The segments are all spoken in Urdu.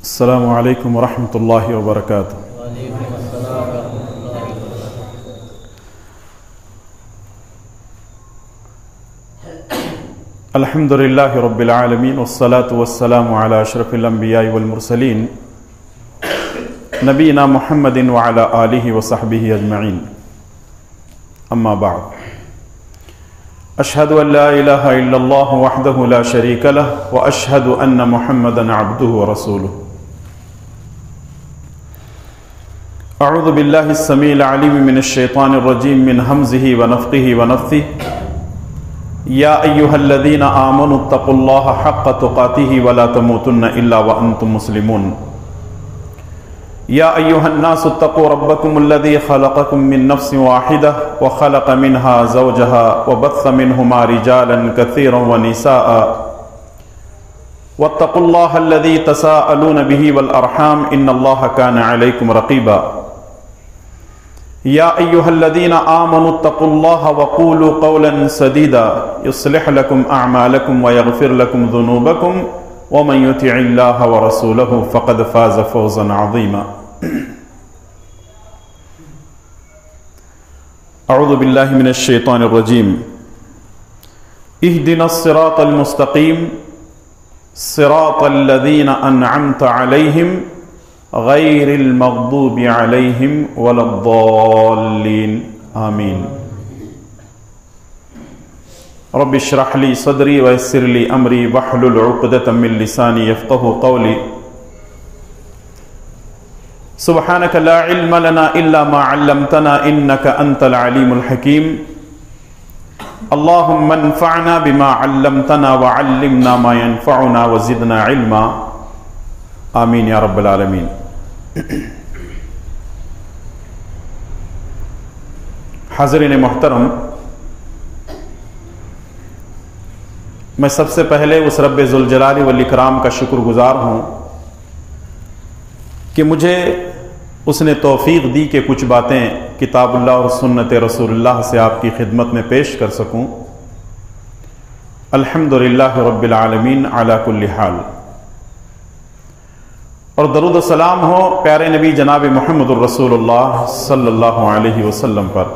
السلام علیکم ورحمۃ اللہ وبرکاتہ۔ الحمد للہ رب العالمین والصلاة والسلام علی اشرف الانبیاء والمرسلین نبینا محمد وعلی آلہ وصحبہ اجمعین، اما بعد، اشہد ان لا الہ الا اللہ وحدہ لا شریک لہ واشہد ان محمدا عبدہ ورسولہ۔ اعوذ باللہ السمیع العلیم من الشیطان الرجیم من ہمزہ ونفخہ ونفثہ۔ یا ایہا الذین آمنوا اتقوا اللہ حق تقاتہ ولا تموتن الا وانتم مسلمون۔ یا ایہا الناس اتقوا ربکم الذی خلقکم من نفس واحدہ وخلق منها زوجها وبث منہما رجالا کثیرا ونساء واتقوا اللہ الذی تساءلون به والارحام ان اللہ کان علیکم رقیبا۔ یا ایہا الذین آمنوا اتقوا اللہ وقولوا قولا سدیدا یصلح لکم اعمالکم ویغفر لکم ذنوبکم ومن یطع اللہ ورسولہ فقد فاز فوزا عظیما۔ اعوذ باللہ من الشیطان الرجیم۔ اہدنا الصراط المستقیم صراط الذین انعمت علیہم غیر المغضوب علیہم ولا الضالین، آمین۔ رب اشرح لی صدری ویسر لی امری واحلل عقدۃ من لسانی یفقہوا قولی۔ سبحانک لا علم لنا الا ما علمتنا انک انت العلیم الحکیم۔ اللہم انفعنا بما علمتنا وعلمنا ما ينفعنا وزدنا علما، آمین یا رب العالمین۔ حاضرین محترم، میں سب سے پہلے اس رب ذوالجلال والاکرام کا شکر گزار ہوں کہ مجھے اس نے توفیق دی کہ کچھ باتیں کتاب اللہ اور سنت رسول اللہ سے آپ کی خدمت میں پیش کر سکوں۔ الحمدللہ رب العالمین علی کل حال، اور درود و سلام ہو پیارے نبی جناب محمد الرسول اللہ صلی اللہ علیہ وسلم پر۔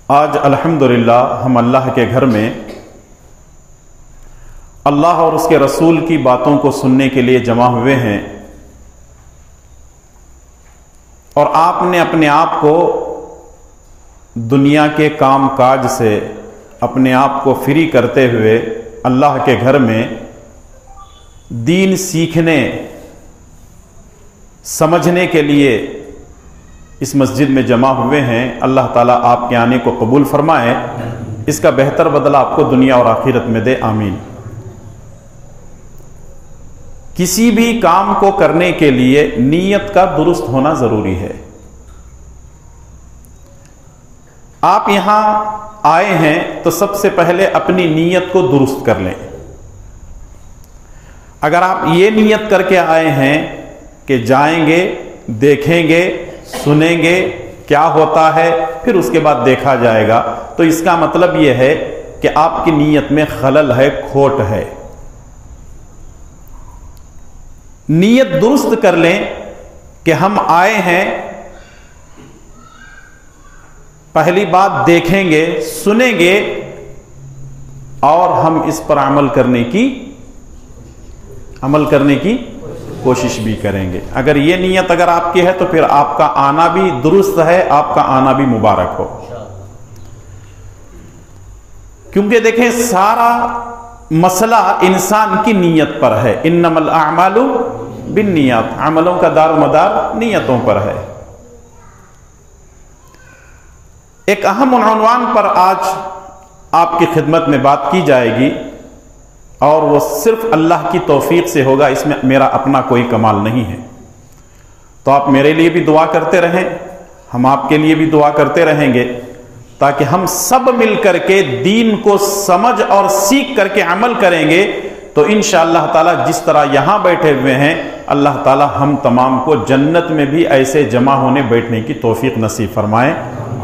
آج الحمدللہ ہم اللہ کے گھر میں اللہ اور اس کے رسول کی باتوں کو سننے کے لیے جمع ہوئے ہیں، اور آپ نے اپنے آپ کو دنیا کے کام کاج سے اپنے آپ کو فری کرتے ہوئے اللہ کے گھر میں دین سیکھنے سمجھنے کے لیے اس مسجد میں جمع ہوئے ہیں۔ اللہ تعالیٰ آپ کے آنے کو قبول فرمائے، اس کا بہتر بدلہ آپ کو دنیا اور آخرت میں دے، آمین۔ کسی بھی کام کو کرنے کے لیے نیت کا درست ہونا ضروری ہے۔ آپ یہاں آئے ہیں تو سب سے پہلے اپنی نیت کو درست کر لیں۔ اگر آپ یہ نیت کر کے آئے ہیں کہ جائیں گے، دیکھیں گے، سنیں گے کیا ہوتا ہے، پھر اس کے بعد دیکھا جائے گا، تو اس کا مطلب یہ ہے کہ آپ کی نیت میں خلل ہے، کھوٹ ہے۔ نیت درست کر لیں کہ ہم آئے ہیں، پہلی بات دیکھیں گے، سنیں گے، اور ہم اس پر عمل کرنے کی کوشش بھی کریں گے۔ اگر یہ نیت اگر آپ کی ہے تو پھر آپ کا آنا بھی درست ہے، آپ کا آنا بھی مبارک ہو۔ کیونکہ دیکھیں سارا مسئلہ انسان کی نیت پر ہے، انما الاعمال بالنیات، عملوں کا دار و مدار نیتوں پر ہے۔ ایک اہم عنوان پر آج آپ کی خدمت میں بات کی جائے گی، اور وہ صرف اللہ کی توفیق سے ہوگا، اس میں میرا اپنا کوئی کمال نہیں ہے۔ تو آپ میرے لیے بھی دعا کرتے رہیں، ہم آپ کے لیے بھی دعا کرتے رہیں گے، تاکہ ہم سب مل کر کے دین کو سمجھ اور سیکھ کر کے عمل کریں گے، تو انشاءاللہ تعالی جس طرح یہاں بیٹھے ہوئے ہیں، اللہ تعالی ہم تمام کو جنت میں بھی ایسے جمع ہونے بیٹھنے کی توفیق نصیب فرمائے،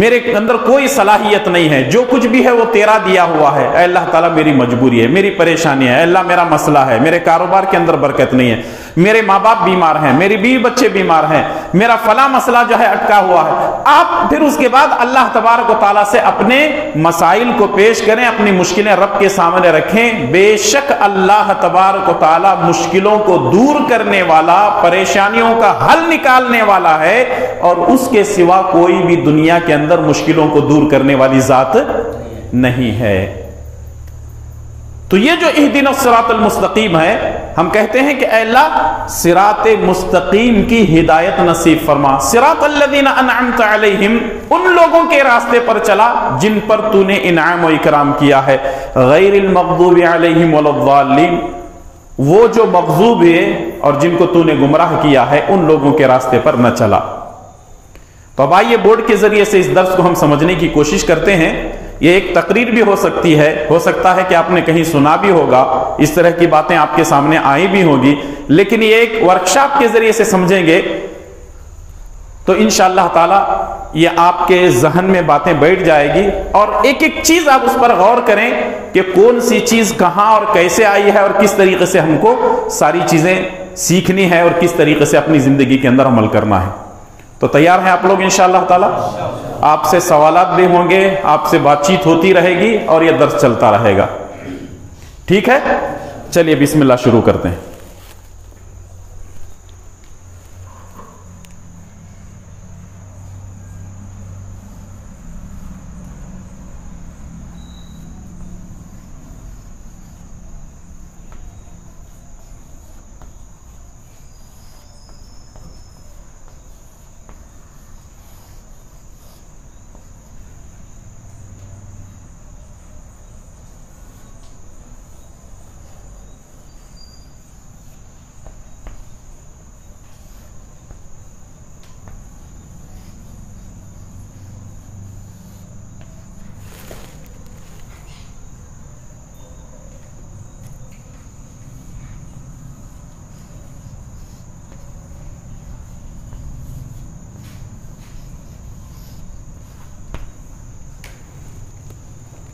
میرے اندر کوئی صلاحیت نہیں ہے، جو کچھ بھی ہے وہ تیرا دیا ہوا ہے۔ اے اللہ تعالیٰ میری مجبوری ہے، میری پریشانی ہے، اے اللہ میرا مسئلہ ہے، میرے کاروبار کے اندر برکت نہیں ہے، میرے ماں باپ بیمار ہیں، میری بیوی بچے بیمار ہیں، میرا فلاں مسئلہ جو ہے اٹکا ہوا ہے۔ آپ پھر اس کے بعد اللہ تبارک و تعالیٰ سے اپنے مسائل کو پیش کریں، اپنی مشکلیں رب کے سامنے رکھیں۔ بے شک اللہ تبارک و تعالیٰ مشکلوں کو دور کرنے والا، پریشانیوں کا حل نکالنے والا ہے، اور اس کے سوا کوئی بھی دنیا کے اندر مشکلوں کو دور کرنے والی ذات نہیں ہے۔ تو یہ جو اہدنا الصراط المستقیم ہے، ہم کہتے ہیں کہ اے اللہ صراط مستقیم کی ہدایت نصیب فرما۔ صراط الذین انعمت علیہم، ان لوگوں کے راستے پر چلا جن پر تو نے انعام و اکرام کیا ہے۔ غیر المغضوب علیہم ولا الضالین، وہ جو مغضوب ہے اور جن کو تو نے گمراہ کیا ہے ان لوگوں کے راستے پر نہ چلا۔ تو اب آئیے بورڈ کے ذریعے سے اس درس کو ہم سمجھنے کی کوشش کرتے ہیں۔ یہ ایک تقریر بھی ہو سکتی ہے، ہو سکتا ہے کہ آپ نے کہیں سنا بھی ہوگا، اس طرح کی باتیں آپ کے سامنے آئی بھی ہوگی، لیکن یہ ایک ورکشاپ کے ذریعے سے سمجھیں گے تو انشاءاللہ تعالی یہ آپ کے ذہن میں باتیں بیٹھ جائے گی، اور ایک ایک چیز آپ اس پر غور کریں کہ کون سی چیز کہاں اور کیسے آئی ہے، اور کس طریقے سے ہم کو ساری چیزیں سیکھنی ہے، اور کس طریقے سے اپنی زندگی کے اندر عمل کرنا ہے۔ تو تیار ہیں آپ لوگ انشاءاللہ تعالی؟ آپ سے سوالات بھی ہوں گے، آپ سے بات چیت ہوتی رہے گی، اور یہ درس چلتا رہے گا، ٹھیک ہے؟ چلیے بسم اللہ شروع کرتے ہیں۔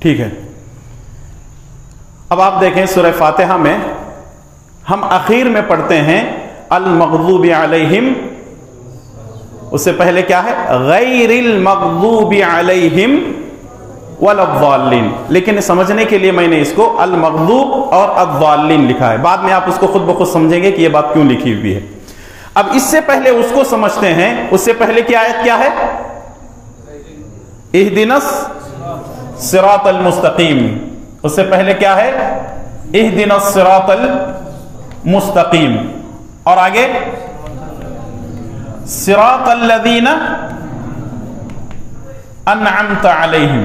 ٹھیک ہے، اب آپ دیکھیں سورہ فاتحہ میں ہم اخیر میں پڑھتے ہیں المغضوب علیہم، اس سے پہلے کیا ہے؟ غیر المغضوب علیہم ولا الضالین، لیکن سمجھنے کے لیے میں نے اس کو المغضوب اور الضالین لکھا ہے، بعد میں آپ اس کو خود بخود سمجھیں گے کہ یہ بات کیوں لکھی ہوئی ہے۔ اب اس سے پہلے اس کو سمجھتے ہیں، اس سے پہلے کی آیت کیا ہے؟ اہدنا الصراط المستقیم، اس سے پہلے کیا ہے؟ اہدنا الصراط المستقیم، اور آگے صراط الذین انعمت علیہم۔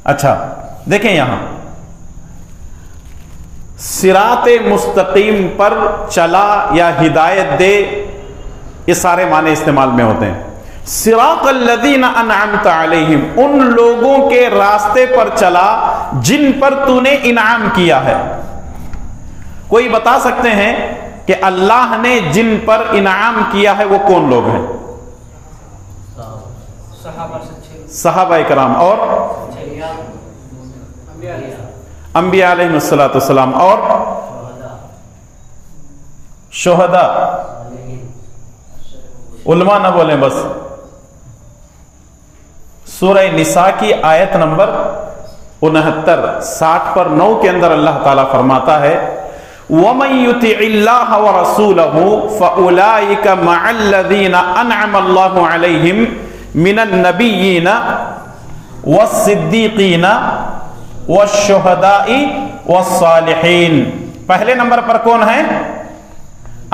اچھا دیکھیں یہاں صراط مستقیم پر چلا یا ہدایت دے، یہ سارے معنی استعمال میں ہوتے ہیں۔ صراط الذین انعمت علیہم، ان لوگوں کے راستے پر چلا جن پر تو نے انعام کیا ہے۔ کوئی بتا سکتے ہیں کہ اللہ نے جن پر انعام کیا ہے وہ کون لوگ ہیں؟ صحابہ کرام، اور انبیاء علیہ السلام، اور شہداء، علماء نہ بولیں بس۔ سورہ نساء کی آیت نمبر 69 60 پر 9 کے اندر اللہ تعالیٰ فرماتا ہے وَمَن يُطِعِ اللَّهَ وَرَسُولَهُ فَأُولَئِكَ مَعَ الَّذِينَ أَنْعَمَ اللَّهُ عَلَيْهِمْ مِنَ النَّبِيِّينَ وَالصِّدِّيقِينَ وَالشُّهَدَاءِ وَالصَّالِحِينَ۔ پہلے نمبر پر کون ہیں؟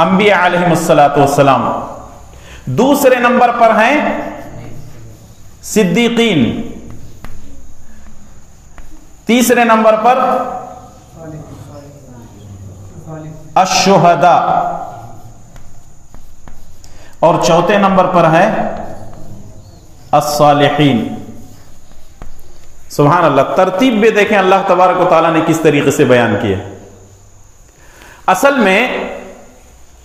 انبیاء علیہم السلام۔ دوسرے نمبر پر ہیں صدیقین، تیسرے نمبر پر الشہداء، اور چوتھے نمبر پر ہے الصالحین۔ سبحان اللہ، ترتیب بھی دیکھیں اللہ تبارک و تعالیٰ نے کس طریقے سے بیان کی ہے۔ اصل میں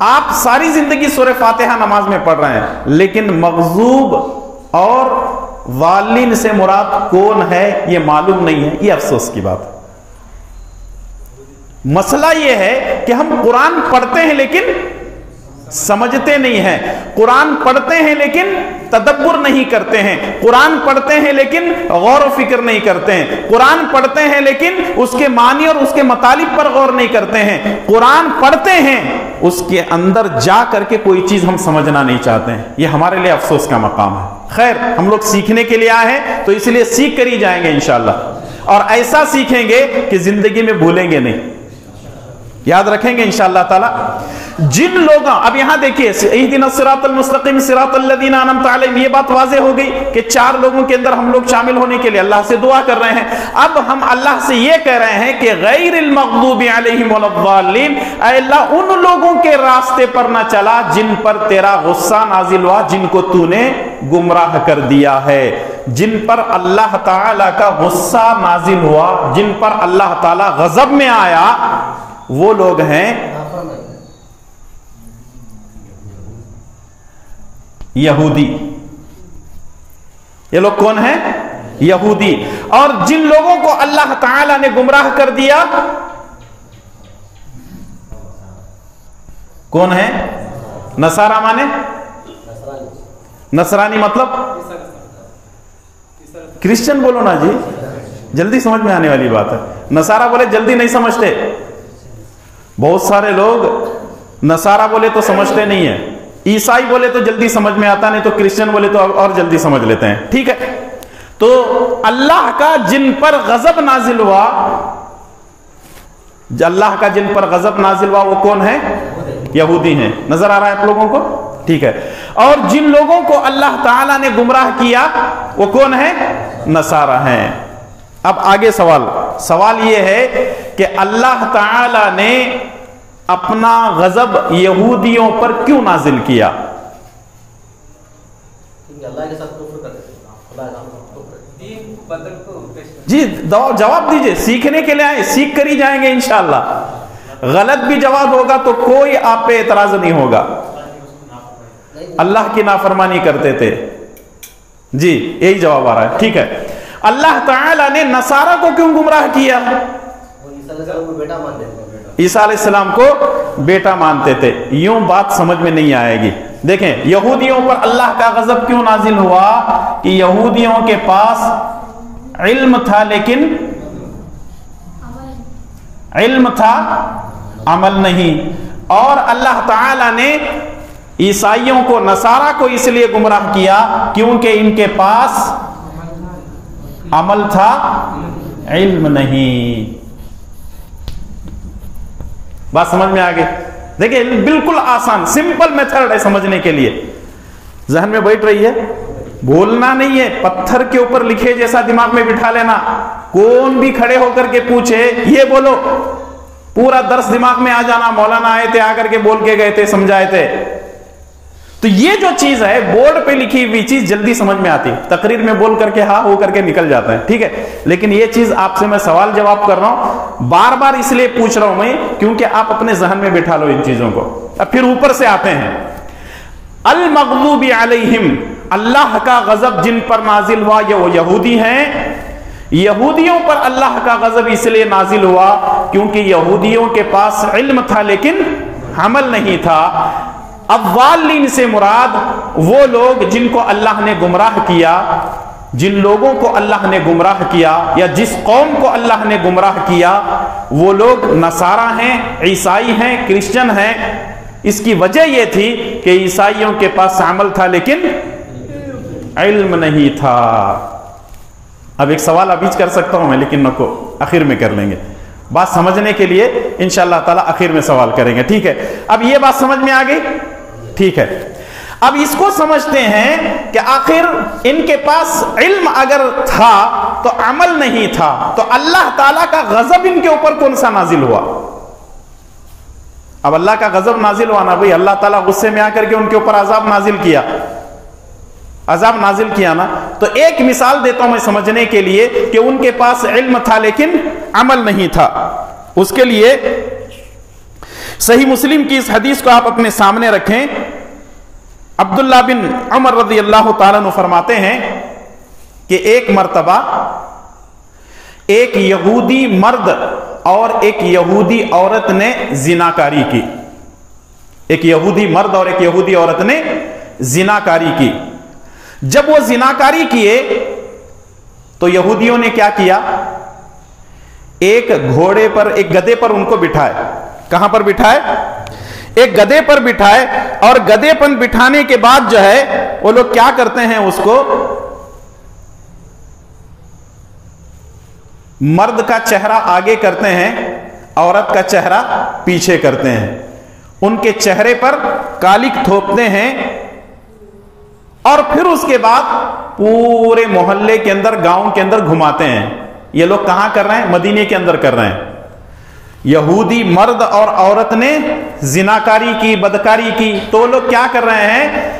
آپ ساری زندگی سورہ فاتحہ نماز میں پڑھ رہے ہیں لیکن مغضوب اور ضالین سے مراد کون ہے یہ معلوم نہیں ہے، یہ افسوس کی بات ہے۔ مسئلہ یہ ہے کہ ہم قرآن پڑھتے ہیں لیکن سمجھتے نہیں ہیں، قرآن پڑھتے ہیں لیکن تدبر نہیں کرتے ہیں، قرآن پڑھتے ہیں لیکن غور و فکر نہیں کرتے ہیں، قرآن پڑھتے ہیں لیکن اس کے معنی اور اس کے مطالب پر غور نہیں کرتے ہیں، قرآن پڑھتے ہیں اس کے اندر جا کر کے کوئی چیز ہم سمجھنا نہیں چاہتے ہیں۔ یہ ہمارے لیے افسوس کا مقام ہے۔ خیر، ہم لوگ سیکھنے کے لیے آئے ہیں تو اس لیے سیکھ کر ہی جائیں گے انشاءاللہ، اور ایسا سیکھیں گے کہ زندگی میں بھولیں گے نہیں، یاد رکھیں گے انشاءاللہ تعالی۔ جن لوگوں، اب یہاں دیکھیے اہدنا الصراط المستقیم صراط الذین انعمت علیہم، یہ بات واضح ہو گئی کہ 4 لوگوں کے اندر ہم لوگ شامل ہونے کے لیے اللہ سے دعا کر رہے ہیں۔ اب ہم اللہ سے یہ کہہ رہے ہیں کہ غیر المغضوب علیہم ولا الضالین، اے اللہ ان لوگوں کے راستے پر نہ چلا جن پر تیرا غصہ نازل ہوا، جن کو تو نے گمراہ کر دیا ہے، جن پر اللہ تعالی کا غصہ نازل ہوا، جن پر اللہ تعالی غضب میں آیا، وہ لوگ ہیں یہودی۔ یہ لوگ کون ہیں؟ یہودی۔ اور جن لوگوں کو اللہ تعالی نے گمراہ کر دیا کون ہے؟ نصارہ مانے نصرانی مطلب کرسچن بولو نا جی، جلدی سمجھ میں آنے والی بات ہے۔ نصارہ بولے جلدی نہیں سمجھتے، بہت سارے لوگ نصارہ بولے تو سمجھتے نہیں ہیں، عیسائی بولے تو جلدی سمجھ میں آتا نہیں، تو کرسچن بولے تو اور جلدی سمجھ لیتے ہیں، ٹھیک ہے۔ تو اللہ کا جن پر غضب نازل ہوا، اللہ کا جن پر غضب نازل ہوا وہ کون ہے؟ یہودی ہیں۔ نظر آ رہا ہے آپ لوگوں کو؟ ٹھیک ہے۔ اور جن لوگوں کو اللہ تعالیٰ نے گمراہ کیا وہ کون ہے؟ نصارہ ہیں۔ اب آگے سوال یہ ہے کہ اللہ تعالیٰ نے اپنا غضب یہودیوں پر کیوں نازل کیا؟ جی جواب دیجئے، سیکھنے کے لیے آئے، سیکھ کر ہی جائیں گے انشاءاللہ۔ غلط بھی جواب ہوگا تو کوئی آپ پہ اعتراض نہیں ہوگا۔ اللہ کی نافرمانی کرتے تھے، جی یہی جواب آ رہا ہے، ٹھیک ہے۔ اللہ تعالیٰ نے نصارہ کو کیوں گمراہ کیا؟ عیسیٰ علیہ السلام کو بیٹا مانتے تھے۔ یوں بات سمجھ میں نہیں آئے گی۔ دیکھیں یہودیوں پر اللہ کا غضب کیوں نازل ہوا کہ یہودیوں کے پاس علم تھا لیکن علم تھا عمل نہیں، اور اللہ تعالی نے عیسائیوں کو نصارہ کو اس لیے گمراہ کیا کیونکہ ان کے پاس عمل تھا، علم نہیں۔ بات سمجھ میں آگے؟ دیکھیں بالکل آسان سمپل میتھڈ ہے سمجھنے کے لیے، ذہن میں بیٹھ رہی ہے، بولنا نہیں ہے، پتھر کے اوپر لکھے جیسا دماغ میں بٹھا لینا۔ کون بھی کھڑے ہو کر کے پوچھے یہ بولو، پورا درس دماغ میں آ جانا، مولانا آئے تھے آ کر کے بول کے گئے تھے، سمجھائے تھے۔ تو یہ جو چیز ہے بورڈ پہ لکھی ہوئی چیز جلدی سمجھ میں آتی، تقریر میں بول کر کے ہاں ہو کر کے نکل جاتا ہے، ٹھیک ہے۔ لیکن یہ چیز آپ سے میں سوال جواب کر رہا ہوں، بار بار اس لیے پوچھ رہا ہوں میں کیونکہ آپ اپنے ذہن میں بٹھا لو ان چیزوں کو۔ اب پھر اوپر سے آتے ہیں، المغضوب علیہم، اللہ کا غضب جن پر نازل ہوا یہ وہ یہودی ہیں۔ یہودیوں پر اللہ کا غضب اس لیے نازل ہوا کیونکہ یہودیوں کے پاس علم تھا لیکن عمل نہیں تھا۔ الضالین سے مراد وہ لوگ جن کو اللہ نے گمراہ کیا، جن لوگوں کو اللہ نے گمراہ کیا یا جس قوم کو اللہ نے گمراہ کیا وہ لوگ نصارہ ہیں، عیسائی ہیں، کرسچن ہیں۔ اس کی وجہ یہ تھی کہ عیسائیوں کے پاس عمل تھا لیکن علم نہیں تھا۔ اب ایک سوال ابھی کر سکتا ہوں میں لیکن نکو، آخر میں کر لیں گے، بات سمجھنے کے لیے انشاءاللہ تعالی آخر میں سوال کریں گے، ٹھیک ہے۔ اب یہ بات سمجھ میں آ گئی، ٹھیک ہے۔ اب اس کو سمجھتے ہیں کہ آخر ان کے پاس علم اگر تھا تو عمل نہیں تھا، تو اللہ تعالیٰ کا غضب ان کے اوپر کون سا نازل ہوا؟ اب اللہ کا غضب نازل ہوا نا بھئی، اللہ تعالیٰ غصے میں آ کر کے ان کے اوپر عذاب نازل کیا، عذاب نازل کیا نا۔ تو ایک مثال دیتا ہوں میں سمجھنے کے لیے کہ ان کے پاس علم تھا لیکن عمل نہیں تھا۔ اس کے لیے صحیح مسلم کی اس حدیث کو آپ اپنے سامنے رکھیں. عبداللہ بن عمر رضی اللہ تعالیٰ عنہ فرماتے ہیں کہ ایک مرتبہ ایک یہودی مرد اور ایک یہودی عورت نے زناکاری کی. ایک یہودی مرد اور ایک یہودی عورت نے زناکاری کی. جب وہ زناکاری کیے تو یہودیوں نے کیا کیا؟ ایک گھوڑے پر، ایک گدھے پر ان کو بٹھائے. کہاں پر بٹھائے؟ ایک گدھے پر بٹھائے. اور گدھے پر بٹھانے کے بعد جو ہے وہ لوگ کیا کرتے ہیں، اس کو مرد کا چہرہ آگے کرتے ہیں، عورت کا چہرہ پیچھے کرتے ہیں. ان کے چہرے پر کالک تھوپتے ہیں اور پھر اس کے بعد پورے محلے کے اندر، گاؤں کے اندر گھماتے ہیں. یہ لوگ کہاں کر رہے ہیں؟ مدینے کے اندر کر رہے ہیں. یہودی مرد اور عورت نے زناکاری کی، بدکاری کی. تو لوگ کیا کر رہے ہیں؟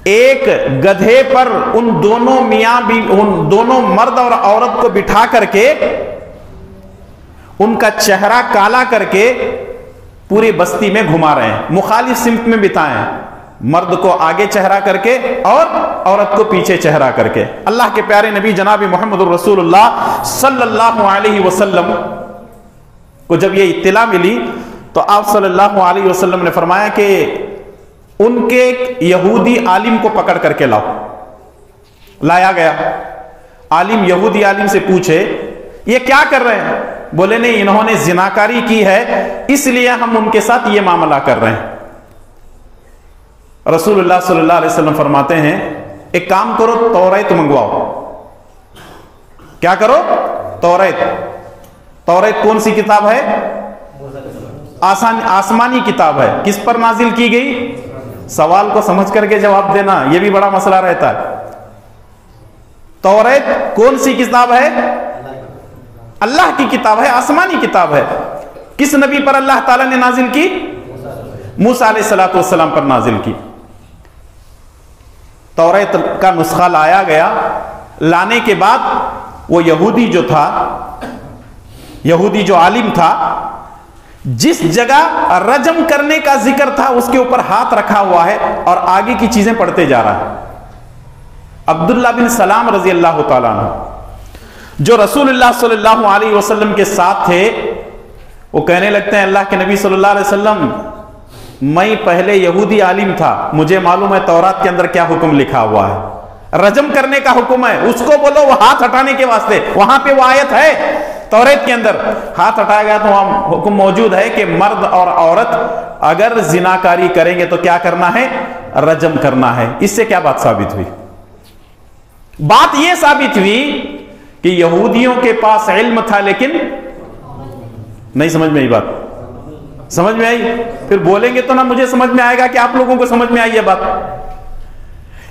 ایک گدھے پر ان دونوں میاں بھی، ان دونوں مرد اور عورت کو بٹھا کر کے ان کا چہرہ کالا کر کے پوری بستی میں گھما رہے ہیں. مخالف سمت میں بتائیں، مرد کو آگے چہرہ کر کے اور عورت کو پیچھے چہرہ کر کے. اللہ کے پیارے نبی جناب محمد الرسول اللہ صلی اللہ علیہ وسلم کو جب یہ اطلاع ملی تو آپ صلی اللہ علیہ وسلم نے فرمایا کہ ان کے یہودی عالم کو پکڑ کر کے لاؤ. لایا گیا. عالم، یہودی عالم سے پوچھے یہ کیا کر رہے ہیں؟ بولے نہیں، انہوں نے زناکاری کی ہے اس لیے ہم ان کے ساتھ یہ معاملہ کر رہے ہیں. رسول اللہ صلی اللہ علیہ وسلم فرماتے ہیں ایک کام کرو، توریت منگواؤ. کیا کرو؟ توریت. توریت کون سی کتاب ہے؟ آسمانی کتاب ہے. کس پر نازل کی گئی؟ سوال کو سمجھ کر کے جواب دینا، یہ بھی بڑا مسئلہ رہتا ہے. توریت کون سی کتاب ہے؟ اللہ کی کتاب ہے، آسمانی کتاب ہے. کس نبی پر اللہ تعالیٰ نے نازل کی؟ موسیٰ علیہ السلام پر نازل کی. توریت کا نسخہ لایا گیا. لانے کے بعد وہ یہودی جو تھا، یہودی جو عالم تھا، جس جگہ رجم کرنے کا ذکر تھا اس کے اوپر ہاتھ رکھا ہوا ہے اور آگے کی چیزیں پڑھتے جا رہا ہے. عبداللہ بن سلام رضی اللہ تعالیٰ عنہ جو رسول اللہ صلی اللہ علیہ وسلم کے ساتھ تھے، وہ کہنے لگتے ہیں اللہ کے نبی صلی اللہ علیہ وسلم، میں پہلے یہودی عالم تھا، مجھے معلوم ہے تورات کے اندر کیا حکم لکھا ہوا ہے. رجم کرنے کا حکم ہے. اس کو بولو وہ ہاتھ ہٹانے کے واسطے، وہاں پہ وہ آیت ہے توریت کے اندر. ہاتھ ہٹایا گیا تو وہاں حکم موجود ہے کہ مرد اور عورت اگر زناکاری کریں گے تو کیا کرنا ہے؟ رجم کرنا ہے. اس سے کیا بات ثابت ہوئی؟ بات یہ ثابت ہوئی کہ یہودیوں کے پاس علم تھا لیکن نہیں. سمجھ میں آئی بات؟ سمجھ میں آئی؟ پھر بولیں گے تو نہ مجھے سمجھ میں آئے گا کہ آپ لوگوں کو سمجھ میں آئی یہ بات.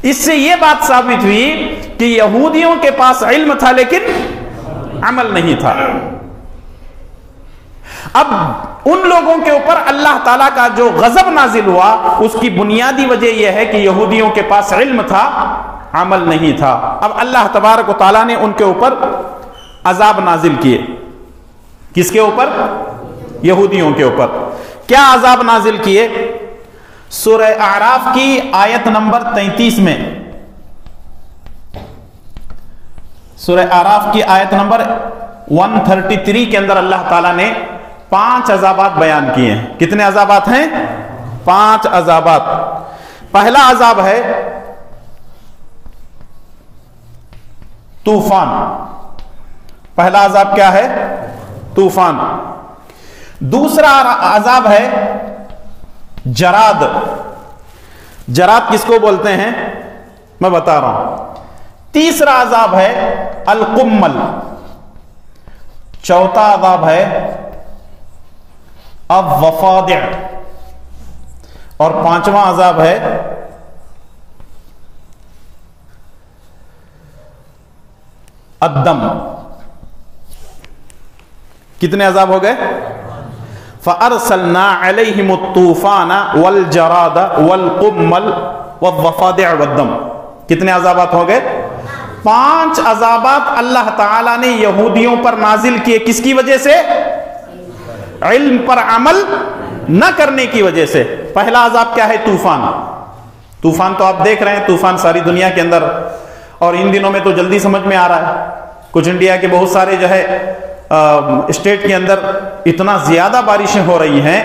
اس سے یہ بات ثابت ہوئی کہ یہودیوں کے پاس علم تھا لیکن عمل نہیں تھا. اب ان لوگوں کے اوپر اللہ تعالیٰ کا جو غضب نازل ہوا اس کی بنیادی وجہ یہ ہے کہ یہودیوں کے پاس علم تھا، عمل نہیں تھا. اب اللہ تبارک و تعالیٰ نے ان کے اوپر عذاب نازل کیے. کس کے اوپر؟ یہودیوں کے اوپر. کیا عذاب نازل کیے؟ سورہ اعراف کی آیت نمبر 33 میں، سورہ اعراف کی آیت نمبر 133 کے اندر اللہ تعالیٰ نے 5 عذابات بیان کیے ہیں. کتنے عذابات ہیں؟ 5 عذابات. پہلا عذاب ہے طوفان. پہلا عذاب کیا ہے؟ طوفان. دوسرا عذاب ہے جراد. جراد کس کو بولتے ہیں میں بتا رہا ہوں. تیسرا عذاب ہے القمل. چوتھا عذاب ہے الضفادع. اور 5واں عذاب ہے الدم. کتنے عذاب ہو گئے؟ فَأَرْسَلْنَا عَلَيْهِمُ الطُّوفَانَ وَالْجَرَادَ وَالْقُمَّلَ وَالضَّفَادِعَ وَالدَّمَ. کتنے عذابات ہو گئے؟ 5 عذابات اللہ تعالیٰ نے یہودیوں پر نازل کیے. کس کی وجہ سے؟ علم پر عمل نہ کرنے کی وجہ سے پہلا عذاب کیا ہے؟ طوفان۔ طوفان تو آپ دیکھ رہے ہیں، طوفان ساری دنیا کے اندر، اور ان دنوں میں تو جلدی سمجھ میں آ رہا ہے۔ کچھ انڈیا کے بہت سارے جو ہے اسٹیٹ کے اندر اتنا زیادہ بارشیں ہو رہی ہیں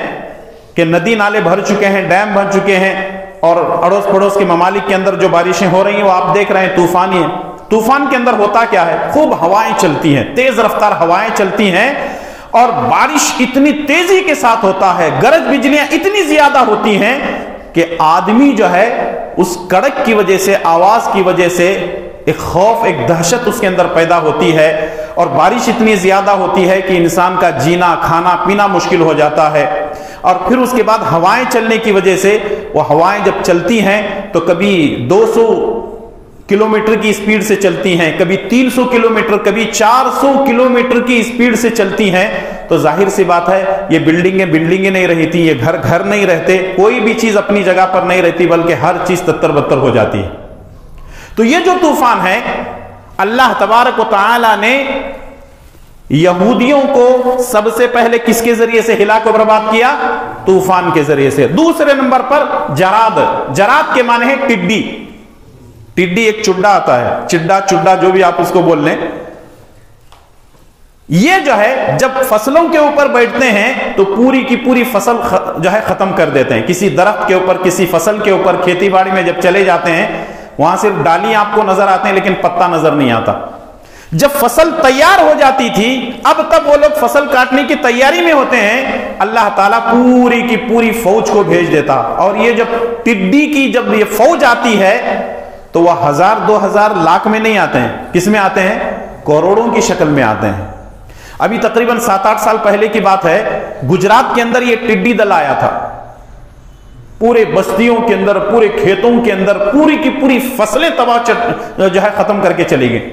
کہ ندی نالے بھر چکے ہیں، ڈیم بھر چکے ہیں، اور اڑوس پڑوس کے ممالک کے اندر جو بارشیں ہو رہی ہیں وہ آپ دیکھ رہے ہیں طوفان ہی ہے۔ طوفان کے اندر ہوتا کیا ہے؟ خوب ہوائیں چلتی ہیں، تیز رفتار ہوائیں چلتی ہیں، اور بارش اتنی تیزی کے ساتھ ہوتا ہے، گرج بجلیاں اتنی زیادہ ہوتی ہیں کہ آدمی جو ہے اس کڑک کی وجہ سے، آواز کی وجہ سے ایک خوف، ایک دہشت اس کے اندر پیدا ہوتی ہے، اور بارش اتنی زیادہ ہوتی ہے کہ انسان کا جینا کھانا پینا مشکل ہو جاتا ہے۔ اور پھر اس کے بعد ہوائیں چلنے کی وجہ سے، وہ ہوائیں جب چلتی ہیں تو کبھی 200 کلومیٹر کی اسپیڈ سے چلتی ہیں، کبھی 300 کلومیٹر، کبھی 400 کلومیٹر کی اسپیڈ سے چلتی ہیں، تو ظاہر سی بات ہے یہ بلڈنگیں نہیں رہتی، یہ گھر نہیں رہتے، کوئی بھی چیز اپنی جگہ پر نہیں رہتی، بلکہ ہر چیز تتر بتر ہو جاتی ہے۔ تو یہ جو طوفان ہے، اللہ تبارک و تعالی نے یہودیوں کو سب سے پہلے کس کے ذریعے سے ہلاک و برباد کیا؟ طوفان کے ذریعے سے۔ دوسرے نمبر پر جراد۔ جراد کے معنی ہے ٹڈی۔ ٹڈی ایک چڈا آتا ہے، چڈا جو بھی آپ اس کو بول لیں، یہ جو ہے جب فصلوں کے اوپر بیٹھتے ہیں تو پوری کی پوری فصل جو ہے ختم کر دیتے ہیں۔ کسی درخت کے اوپر، کسی فصل کے اوپر، کھیتی باڑی میں جب چلے جاتے ہیں، وہاں صرف ڈالیاں آپ کو نظر آتے ہیں لیکن پتا نظر نہیں آتا۔ جب فصل تیار ہو جاتی تھی، اب تب وہ لوگ فصل کاٹنے کی تیاری میں ہوتے ہیں، اللہ تعالیٰ پوری کی پوری فوج کو بھیج دیتا، اور یہ جب ٹڈی کی جب یہ فوج آتی ہے تو وہ 1000 2000 لاکھ میں نہیں آتے ہیں، کس میں آتے ہیں؟ کروڑوں کی شکل میں آتے ہیں۔ ابھی تقریباً 7-8 سال پہلے کی بات ہے، گجرات کے اندر یہ ٹڈی دل آیا تھا، پورے بستیوں کے اندر، پورے کھیتوں کے اندر پوری کی پوری فصلیں تباہ جو ہے ختم کر کے چلی گئی۔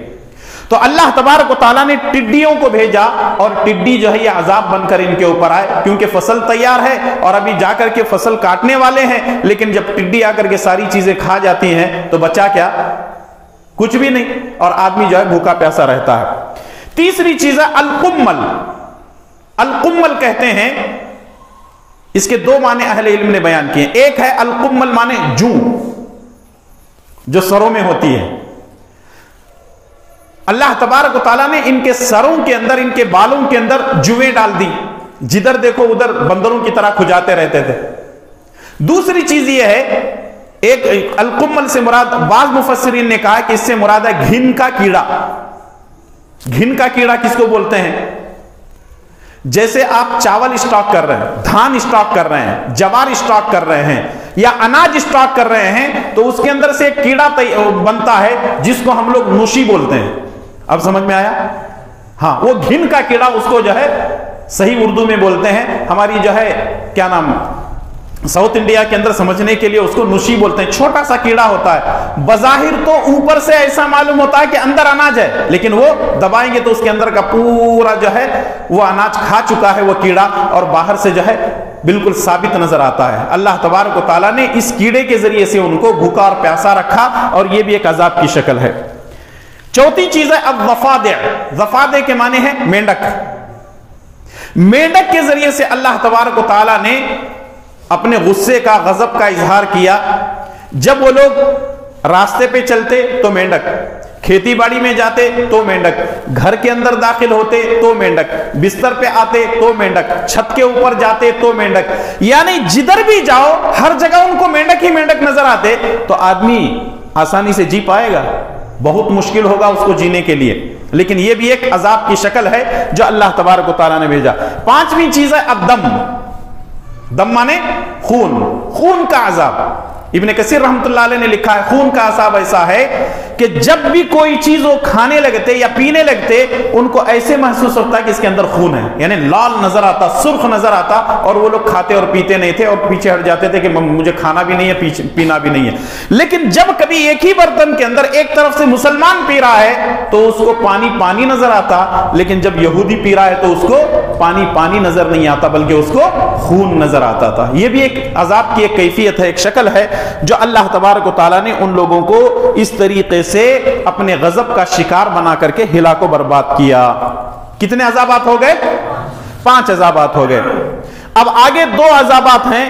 تو اللہ تبارک و تعالیٰ نے ٹڈیوں کو بھیجا، اور ٹڈی جو ہے یہ عذاب بن کر ان کے اوپر آئے، کیونکہ فصل تیار ہے اور ابھی جا کر کے فصل کاٹنے والے ہیں، لیکن جب ٹڈی آ کر کے ساری چیزیں کھا جاتی ہیں تو بچا کیا؟ کچھ بھی نہیں، اور آدمی جو ہے بھوکا پیاسا رہتا ہے۔ تیسری چیز ہے القمل۔ القمل کہتے ہیں، اس کے 2 معنی اہل علم نے بیان کیے۔ ایک ہے القمل معنی جو سروں میں ہوتی ہے۔ اللہ تبارک و تعالیٰ نے ان کے سروں کے اندر، ان کے بالوں کے اندر جویں ڈال دی، جدھر دیکھو ادھر بندروں کی طرح کھجاتے رہتے تھے۔ دوسری چیز یہ ہے، ایک القمل سے مراد، بعض مفسرین نے کہا کہ اس سے مراد ہے گھن کا کیڑا۔ گھن کا کیڑا کس کو بولتے ہیں؟ جیسے آپ چاول اسٹاک کر رہے ہیں، دھان اسٹاک کر رہے ہیں، جوار اسٹاک کر رہے ہیں، یا اناج اسٹاک کر رہے ہیں، تو اس کے اندر سے ایک کیڑا بنتا ہے جس کو ہم لوگ نوشی بولتے ہیں۔ اب سمجھ میں آیا؟ ہاں، وہ گھن کا کیڑا اس کو جو ہے صحیح اردو میں بولتے ہیں، ہماری جو ہے کیا نام، ساؤتھ انڈیا کے اندر سمجھنے کے لیے اس کو نوشی بولتے ہیں۔ چھوٹا سا کیڑا ہوتا ہے، بظاہر تو اوپر سے ایسا معلوم ہوتا ہے کہ اندر اناج ہے، لیکن وہ دبائیں گے تو اس کے اندر کا پورا جو ہے وہ اناج کھا چکا ہے وہ کیڑا، اور باہر سے جو ہے بالکل ثابت نظر آتا ہے۔ اللہ تبارک و تعالیٰ نے اس کیڑے کے ذریعے سے ان کو بھوکا اور پیاسا رکھا، اور یہ بھی ایک عذاب کی شکل ہے۔ چوتھی چیز ہے الضفادع۔ ضفادع کے معنی ہے مینڈک۔ مینڈک کے ذریعے سے اللہ تبارک و تعالیٰ نے اپنے غصے کا، غضب کا اظہار کیا۔ جب وہ لوگ راستے پہ چلتے تو مینڈک، کھیتی باڑی میں جاتے تو مینڈک، گھر کے اندر داخل ہوتے تو مینڈک، بستر پہ آتے تو مینڈک، چھت کے اوپر جاتے تو مینڈک، یعنی جدھر بھی جاؤ ہر جگہ ان کو مینڈک ہی مینڈک نظر آتے۔ تو آدمی آسانی سے جی پائے گا؟ بہت مشکل ہوگا اس کو جینے کے لیے، لیکن یہ بھی ایک عذاب کی شکل ہے جو اللہ تبارک و تعالیٰ نے بھیجا۔ پانچویں چیز ہے الدم۔ دم مانے خون، خون کا عذاب۔ ابن کثیر رحمۃ اللہ علیہ نے لکھا ہے خون کا عذاب ایسا ہے کہ جب بھی کوئی چیز وہ کھانے لگتے یا پینے لگتے ان کو ایسے محسوس ہوتا ہے کہ اس کے اندر خون ہے، یعنی لال نظر آتا، سرخ نظر آتا، اور وہ لوگ کھاتے اور پیتے نہیں تھے اور پیچھے ہٹ جاتے تھے کہ مجھے کھانا بھی نہیں ہے پینا بھی نہیں ہے۔ لیکن جب کبھی ایک ہی برتن کے اندر ایک طرف سے مسلمان پی رہا ہے تو اس کو پانی پانی نظر آتا، لیکن جب یہودی پی رہا ہے تو اس کو پانی پانی نظر نہیں آتا بلکہ اس کو خون نظر آتا تھا۔ یہ بھی ایک عذاب کی ایک کیفیت ہے، ایک شکل ہے جو اللہ تبارک و تعالیٰ نے ان لوگوں کو اس طریقے سے اپنے غضب کا شکار بنا کر کے ہلاک و برباد کیا۔ کتنے عذابات ہو گئے؟ 5 عذابات ہو گئے۔ اب آگے دو عذابات ہیں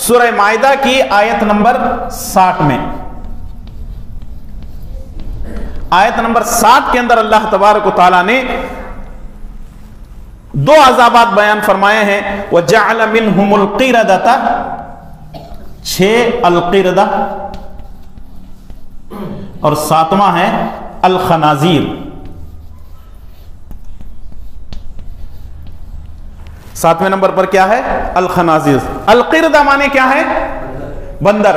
سورہ مائدہ کی آیت نمبر 60 میں. آیت نمبر 60 کے اندر اللہ تبارک و تعالیٰ نے دو عذابات بیان فرمائے ہیں. وَجَعَلَ مِنْهُمُ الْقِرَدَةَ 6 القردہ اور 7واں ہے الخنازیر. 7ویں نمبر پر کیا ہے؟ الخنازیر. القردہ مانے کیا ہے؟ بندر.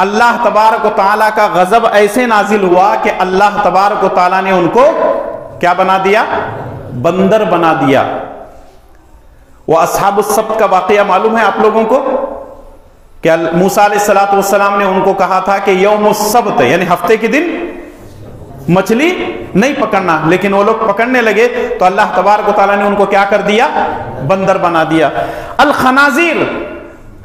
اللہ تبارک و تعالیٰ کا غضب ایسے نازل ہوا کہ اللہ تبارک و تعالیٰ نے ان کو کیا بنا دیا؟ بندر بنا دیا. وہ اصحاب السبت کا واقعہ معلوم ہے آپ لوگوں کو کہ موسیٰ علیہ السلام نے ان کو کہا تھا کہ یوم السبت یعنی ہفتے کے دن مچھلی نہیں پکڑنا، لیکن وہ لوگ پکڑنے لگے تو اللہ تبارک و تعالیٰ نے ان کو کیا کر دیا؟ بندر بنا دیا. الخنازیر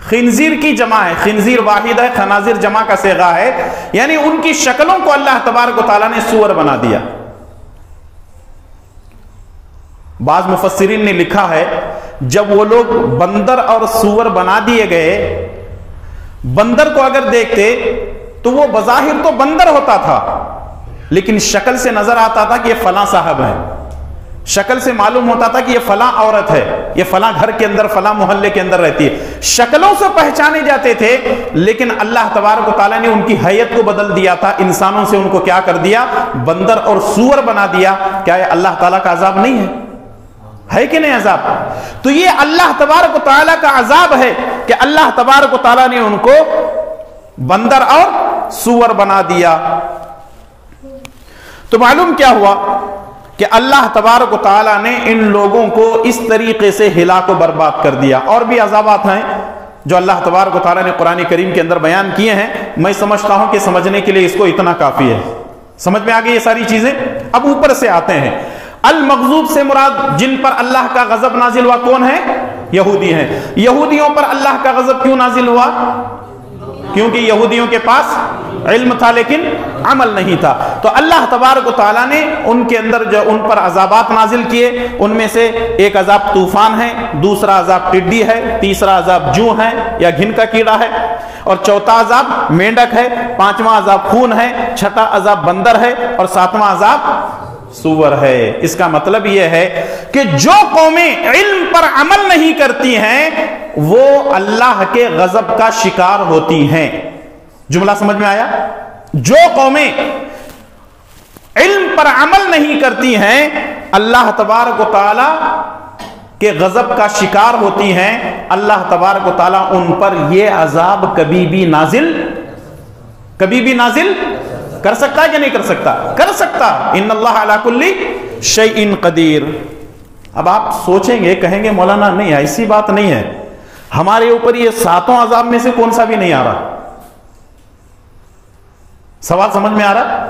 خنزیر کی جمع ہے، خنزیر واحد ہے، خنازیر جمع کا صیغہ ہے، یعنی ان کی شکلوں کو اللہ تبارک و تعالیٰ نے سور بنا دیا. بعض مفسرین نے لکھا ہے جب وہ لوگ بندر اور سور بنا دیے گئے، بندر کو اگر دیکھتے تو وہ بظاہر تو بندر ہوتا تھا لیکن شکل سے نظر آتا تھا کہ یہ فلاں صاحب ہے، شکل سے معلوم ہوتا تھا کہ یہ فلاں عورت ہے، یہ فلاں گھر کے اندر فلاں محلے کے اندر رہتی ہے. شکلوں سے پہچانے جاتے تھے لیکن اللہ تبارک و تعالیٰ نے ان کی حیت کو بدل دیا تھا. انسانوں سے ان کو کیا کر دیا؟ بندر اور سور بنا دیا. کیا یہ اللہ تعالیٰ کا عذاب نہیں ہے کہ نہیں عذاب؟ تو یہ اللہ تبارک و تعالیٰ کا عذاب ہے کہ اللہ تبارک و تعالیٰ نے ان کو بندر اور سور بنا دیا. تو معلوم کیا ہوا کہ اللہ تبارک و تعالیٰ نے ان لوگوں کو اس طریقے سے ہلاک و برباد کر دیا. اور بھی عذابات ہیں جو اللہ تبارک و تعالیٰ نے قرآن کریم کے اندر بیان کیے ہیں. میں سمجھتا ہوں کہ سمجھنے کے لیے اس کو اتنا کافی ہے. سمجھ میں آ گئی یہ ساری چیزیں؟ اب اوپر سے آتے ہیں. المغضوب سے مراد جن پر اللہ کا غضب نازل ہوا کون ہے؟ یہودی ہیں. یہودیوں پر اللہ کا غضب کیوں نازل ہوا؟ کیونکہ یہودیوں کے پاس علم تھا لیکن عمل نہیں تھا. تو اللہ تبارک و تعالیٰ نے ان کے اندر جو ان پر عذابات نازل کیے، ان میں سے ایک عذاب طوفان ہے، دوسرا عذاب ٹڈی ہے، تیسرا عذاب جوں ہے یا گھن کا کیڑا ہے، اور چوتھا عذاب مینڈک ہے، پانچواں عذاب خون ہے، چھٹا عذاب بندر ہے، اور ساتواں عذاب سور ہے. اس کا مطلب یہ ہے کہ جو قومیں علم پر عمل نہیں کرتی ہیں وہ اللہ کے غضب کا شکار ہوتی ہیں. جملہ سمجھ میں آیا؟ جو قومیں علم پر عمل نہیں کرتی ہیں اللہ تبارک و تعالی کے غضب کا شکار ہوتی ہیں. اللہ تبارک و تعالی ان پر یہ عذاب کبھی بھی نازل کر سکتا ہے کہ نہیں کر سکتا؟ کر سکتا. ان اللہ علی کل شیء قدیر. اب آپ سوچیں گے، کہیں گے مولانا نہیں ایسی بات نہیں ہے، ہمارے اوپر یہ 7 عذاب میں سے کون سا بھی نہیں آ رہا. سوال سمجھ میں آ رہا؟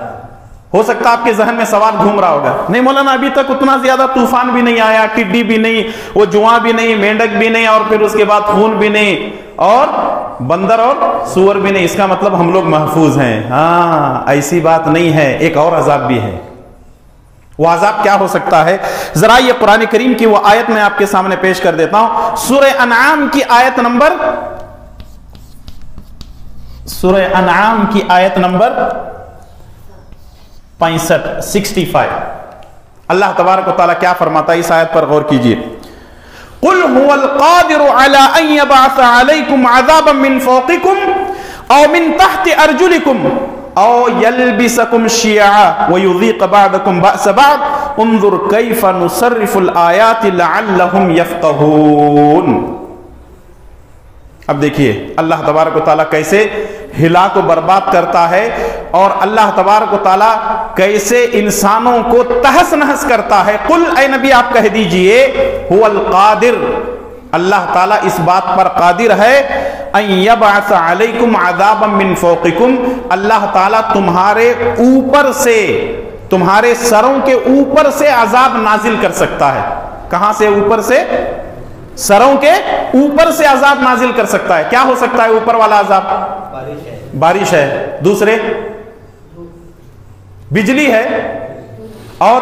ہو سکتا ہے آپ کے ذہن میں سوال گھوم رہا ہوگا، نہیں مولانا ابھی تک اتنا زیادہ طوفان بھی نہیں آیا، ٹڈی بھی نہیں، وہ جواں بھی نہیں، مینڈک بھی نہیں، اور پھر اس کے بعد خون بھی نہیں، اور بندر اور سور بھی نہیں. اس کا مطلب ہم لوگ محفوظ ہیں. ہاں ایسی بات نہیں ہے، ایک اور عذاب بھی ہے. وہ عذاب کیا ہو سکتا ہے؟ ذرا یہ قرآن کریم کی وہ آیت میں آپ کے سامنے پیش کر دیتا ہوں. سورہ انعام کی آیت نمبر 65 اللہ تبارک و تعالیٰ کیا فرماتا ہے؟ اس آیت پر غور کیجئے. قل هو القادر على ان يبعث عليكم عذابا من فوقكم او من تحت ارجلكم او يلبسكم شيعا ويذيق بعضكم بأس بعض انظر كيف نصرف الآيات لعلهم يفقهون. اب دیکھیے اللہ تبارک و تعالیٰ کیسے ہلاک و برباد کرتا ہے، اور اللہ تبارک و تعالیٰ کیسے انسانوں کو تہس نہس کرتا ہے. قل اے نبی آپ کہہ دیجئے هو القادر، اللہ تعالیٰ اس بات پر قادر ہے، ان یبعث علیکم عذابا من فوقکم، اللہ تعالیٰ تمہارے اوپر سے، تمہارے سروں کے اوپر سے عذاب نازل کر سکتا ہے. کہاں سے؟ اوپر سے، سروں کے اوپر سے عذاب نازل کر سکتا ہے. کیا ہو سکتا ہے اوپر والا عذاب؟ بارش ہے، دوسرے بجلی ہے، اور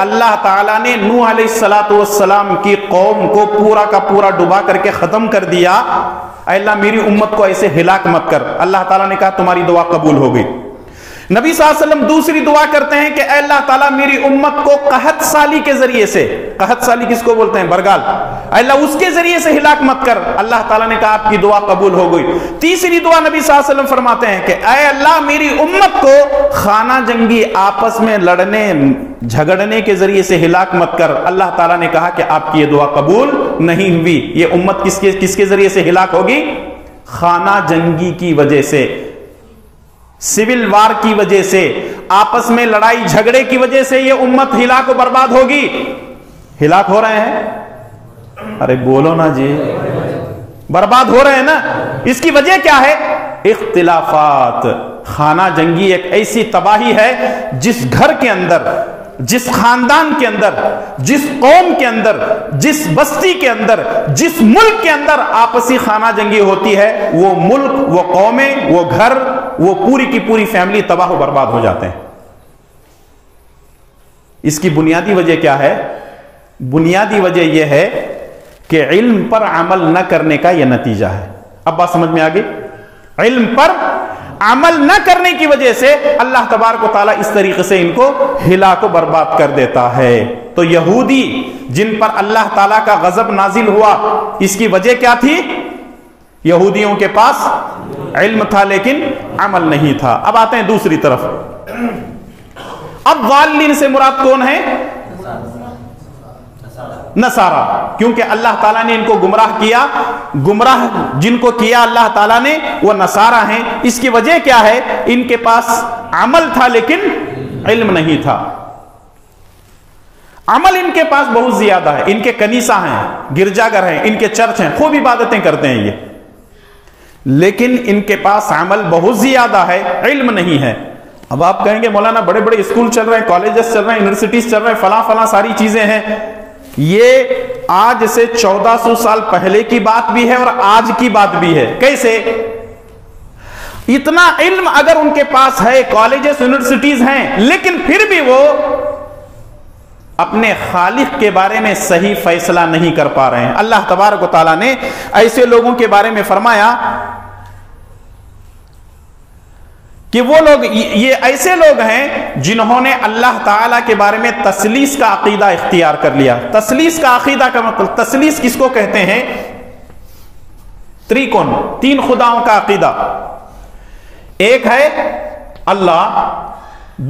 اللہ تعالیٰ نے نوح علیہ السلام کی قوم کو پورا کا پورا ڈبا کر کے ختم کر دیا، اے اللہ میری امت کو ایسے ہلاک مت کر، اللہ تعالیٰ نے کہا تمہاری دعا قبول ہو گئی۔ نبی صلی اللہ علیہ وسلم دوسری دعا کرتے ہیں کہ اے اللہ تعالیٰ میری امت کو قحط سالی کے ذریعے سے، قحط سالی کس کو بولتے ہیں؟ برگال، اے اللہ اس کے ذریعے سے ہلاک مت کر، اللہ تعالیٰ نے کہا آپ کی دعا قبول ہو گئی۔ تیسری دعا نبی صلی اللہ علیہ وسلم فرماتے ہیں کہ اے اللہ میری امت کو خانہ جنگی آپس میں لڑنے جھگڑنے کے ذریعے سے ہلاک مت کر، اللہ تعالیٰ نے کہا کہ آپ کی یہ دعا قبول نہیں ہوئی۔ یہ امت کس کے ذریعے سے ہلاک ہوگی؟ خانہ جنگی کی وجہ سے، سول وار کی وجہ سے، آپس میں لڑائی جھگڑے کی وجہ سے یہ امت ہلاک و برباد ہوگی۔ ہلاک ہو رہے ہیں؟ ارے بولو نا جی، برباد ہو رہے ہیں نا۔ اس کی وجہ کیا ہے؟ اختلافات۔ خانہ جنگی ایک ایسی تباہی ہے جس گھر کے اندر، جس خاندان کے اندر، جس قوم کے اندر، جس بستی کے اندر، جس ملک کے اندر آپسی خانہ جنگی ہوتی ہے، وہ ملک، وہ قومیں، وہ گھر، وہ پوری کی پوری فیملی تباہ و برباد ہو جاتے ہیں۔ اس کی بنیادی وجہ کیا ہے؟ بنیادی وجہ یہ ہے کہ علم پر عمل نہ کرنے کا یہ نتیجہ ہے۔ اب بات سمجھ میں آ گئی؟ علم پر عمل نہ کرنے کی وجہ سے اللہ تبارک و تعالیٰ اس طریقے سے ان کو ہلاک و برباد کر دیتا ہے۔ تو یہودی جن پر اللہ تعالیٰ کا غضب نازل ہوا، اس کی وجہ کیا تھی؟ یہودیوں کے پاس علم تھا لیکن عمل نہیں تھا۔ اب آتے ہیں دوسری طرف۔ اب ضالین سے مراد کون ہے؟ نصارہ، کیونکہ اللہ تعالیٰ نے ان کو گمراہ کیا۔ گمراہ جن کو کیا اللہ تعالیٰ نے وہ نصارہ ہیں۔ اس کی وجہ کیا ہے؟ ان کے پاس عمل تھا لیکن علم نہیں تھا۔ عمل ان کے پاس بہت زیادہ ہے، ان کے کنیسہ ہیں، گرجا گھر ہیں، ان کے چرچ ہیں، خوب عبادتیں کرتے ہیں یہ، لیکن ان کے پاس عمل بہت زیادہ ہے، علم نہیں ہے۔ اب آپ کہیں گے مولانا بڑے بڑے اسکول چل رہے ہیں، کالجز چل رہے ہیں، یونیورسٹیز چل رہے ہیں، فلاں فلاں ساری چیزیں ہیں۔ یہ آج سے 1400 سال پہلے کی بات بھی ہے اور آج کی بات بھی ہے۔ کیسے؟ اتنا علم اگر ان کے پاس ہے، کالجز یونیورسٹیز ہیں، لیکن پھر بھی وہ اپنے خالق کے بارے میں صحیح فیصلہ نہیں کر پا رہے ہیں۔ اللہ تبارک و تعالیٰ نے ایسے لوگوں کے بارے میں فرمایا کہ وہ لوگ، یہ ایسے لوگ ہیں جنہوں نے اللہ تعالیٰ کے بارے میں تثلیث کا عقیدہ اختیار کر لیا۔ تثلیث کا عقیدہ کا مطلب، تثلیث کس کو کہتے ہیں؟ تریکون، تین خداؤں کا عقیدہ۔ ایک ہے اللہ،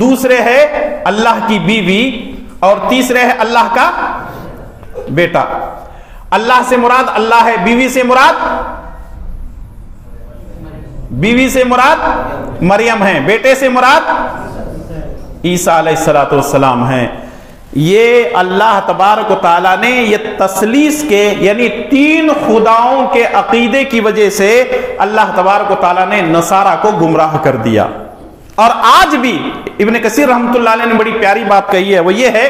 دوسرے ہے اللہ کی بیوی، اور تیسرے ہے اللہ کا بیٹا۔ اللہ سے مراد اللہ ہے، بیوی سے مراد مریم ہے، بیٹے سے مراد عیسیٰ علیہ السلام ہیں۔ یہ اللہ تبارک و تعالیٰ نے یہ تثلیث کے یعنی تین خداؤں کے عقیدے کی وجہ سے اللہ تبارک و تعالیٰ نے نصارہ کو گمراہ کر دیا۔ اور آج بھی ابن کثیر رحمۃ اللہ علیہ نے بڑی پیاری بات کہی ہے، وہ یہ ہے،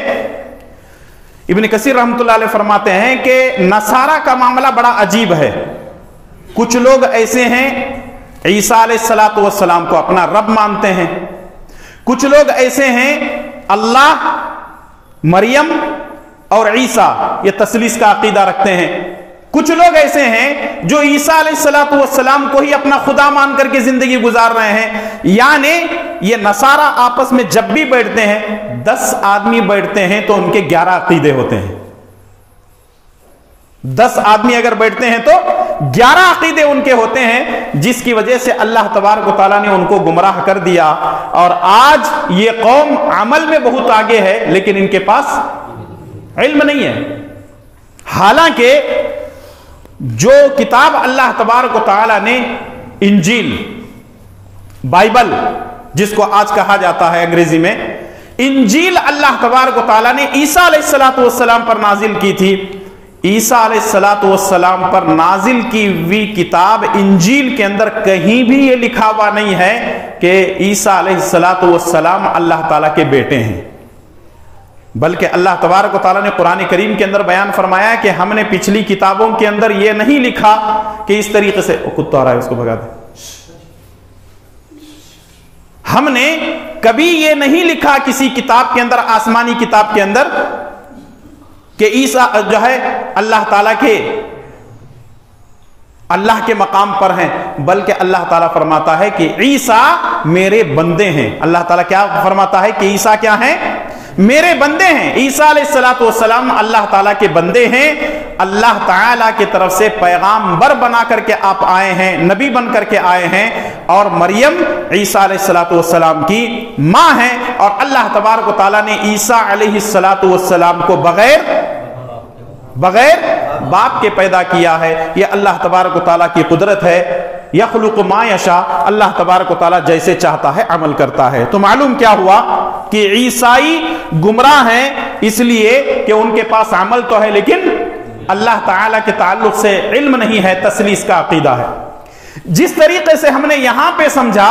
ابن کثیر رحمۃ اللہ علیہ فرماتے ہیں کہ نصارہ کا معاملہ بڑا عجیب ہے۔ کچھ لوگ ایسے ہیں عیسیٰ علیہ السلام کو اپنا رب مانتے ہیں، کچھ لوگ ایسے ہیں اللہ، مریم اور عیسیٰ یہ تثلیث کا عقیدہ رکھتے ہیں، کچھ لوگ ایسے ہیں جو عیسیٰ علیہ السلام کو ہی اپنا خدا مان کر کے زندگی گزار رہے ہیں۔ یعنی یہ نصارہ آپس میں جب بھی بیٹھتے ہیں، 10 آدمی بیٹھتے ہیں تو ان کے 11 عقیدے ہوتے ہیں۔ 10 آدمی اگر بیٹھتے ہیں تو 11 عقیدے ان کے ہوتے ہیں، جس کی وجہ سے اللہ تبارک و تعالیٰ نے ان کو گمراہ کر دیا۔ اور آج یہ قوم عمل میں بہت آگے ہے لیکن ان کے پاس علم نہیں ہے۔ حالانکہ جو کتاب اللہ تبارک و تعالیٰ نے انجیل، بائبل جس کو آج کہا جاتا ہے انگریزی میں، انجیل اللہ تبارک و تعالیٰ نے عیسیٰ علیہ السلام پر نازل کی تھی۔ عیسیٰ علیہ السلام پر نازل کی ہوئی کتاب انجیل کے اندر کہیں بھی یہ لکھا ہوا نہیں ہے کہ عیسیٰ علیہ السلام اللہ تعالیٰ کے بیٹے ہیں، بلکہ اللہ تبارک و تعالیٰ نے قرآن کریم کے اندر بیان فرمایا کہ ہم نے پچھلی کتابوں کے اندر یہ نہیں لکھا کہ اس طریقے سے، کتا آ رہا ہے اس کو بھگا دیں، ہم نے کبھی یہ نہیں لکھا کسی کتاب کے اندر، آسمانی کتاب کے اندر، کہ عیسیٰ جو ہے اللہ تعالیٰ کے مقام پر ہیں، بلکہ اللہ تعالیٰ فرماتا ہے کہ عیسیٰ میرے بندے ہیں۔ اللہ تعالیٰ کیا فرماتا ہے کہ عیسیٰ کیا ہیں؟ میرے بندے ہیں۔ عیسیٰ علیہ السلام اللہ تعالیٰ کے بندے ہیں، اللہ تعالیٰ کی طرف سے پیغامبر بنا کر کے آپ آئے ہیں، نبی بن کر کے آئے ہیں، اور مریم عیسیٰ علیہ السلام کی ماں ہیں، اور اللہ تبارک و تعالیٰ نے عیسیٰ علیہ السلام کو بغیر باپ کے پیدا کیا ہے۔ یہ اللہ تبارک و تعالیٰ کی قدرت ہے، یخلق ما یشاء، اللہ تبارک و تعالیٰ جیسے چاہتا ہے عمل کرتا ہے۔ تو معلوم کیا ہوا کہ عیسائی گمراہ ہیں اس لیے کہ ان کے پاس عمل تو ہے لیکن اللہ تعالیٰ کے تعلق سے علم نہیں ہے، تثلیث کا عقیدہ ہے۔ جس طریقے سے ہم نے یہاں پہ سمجھا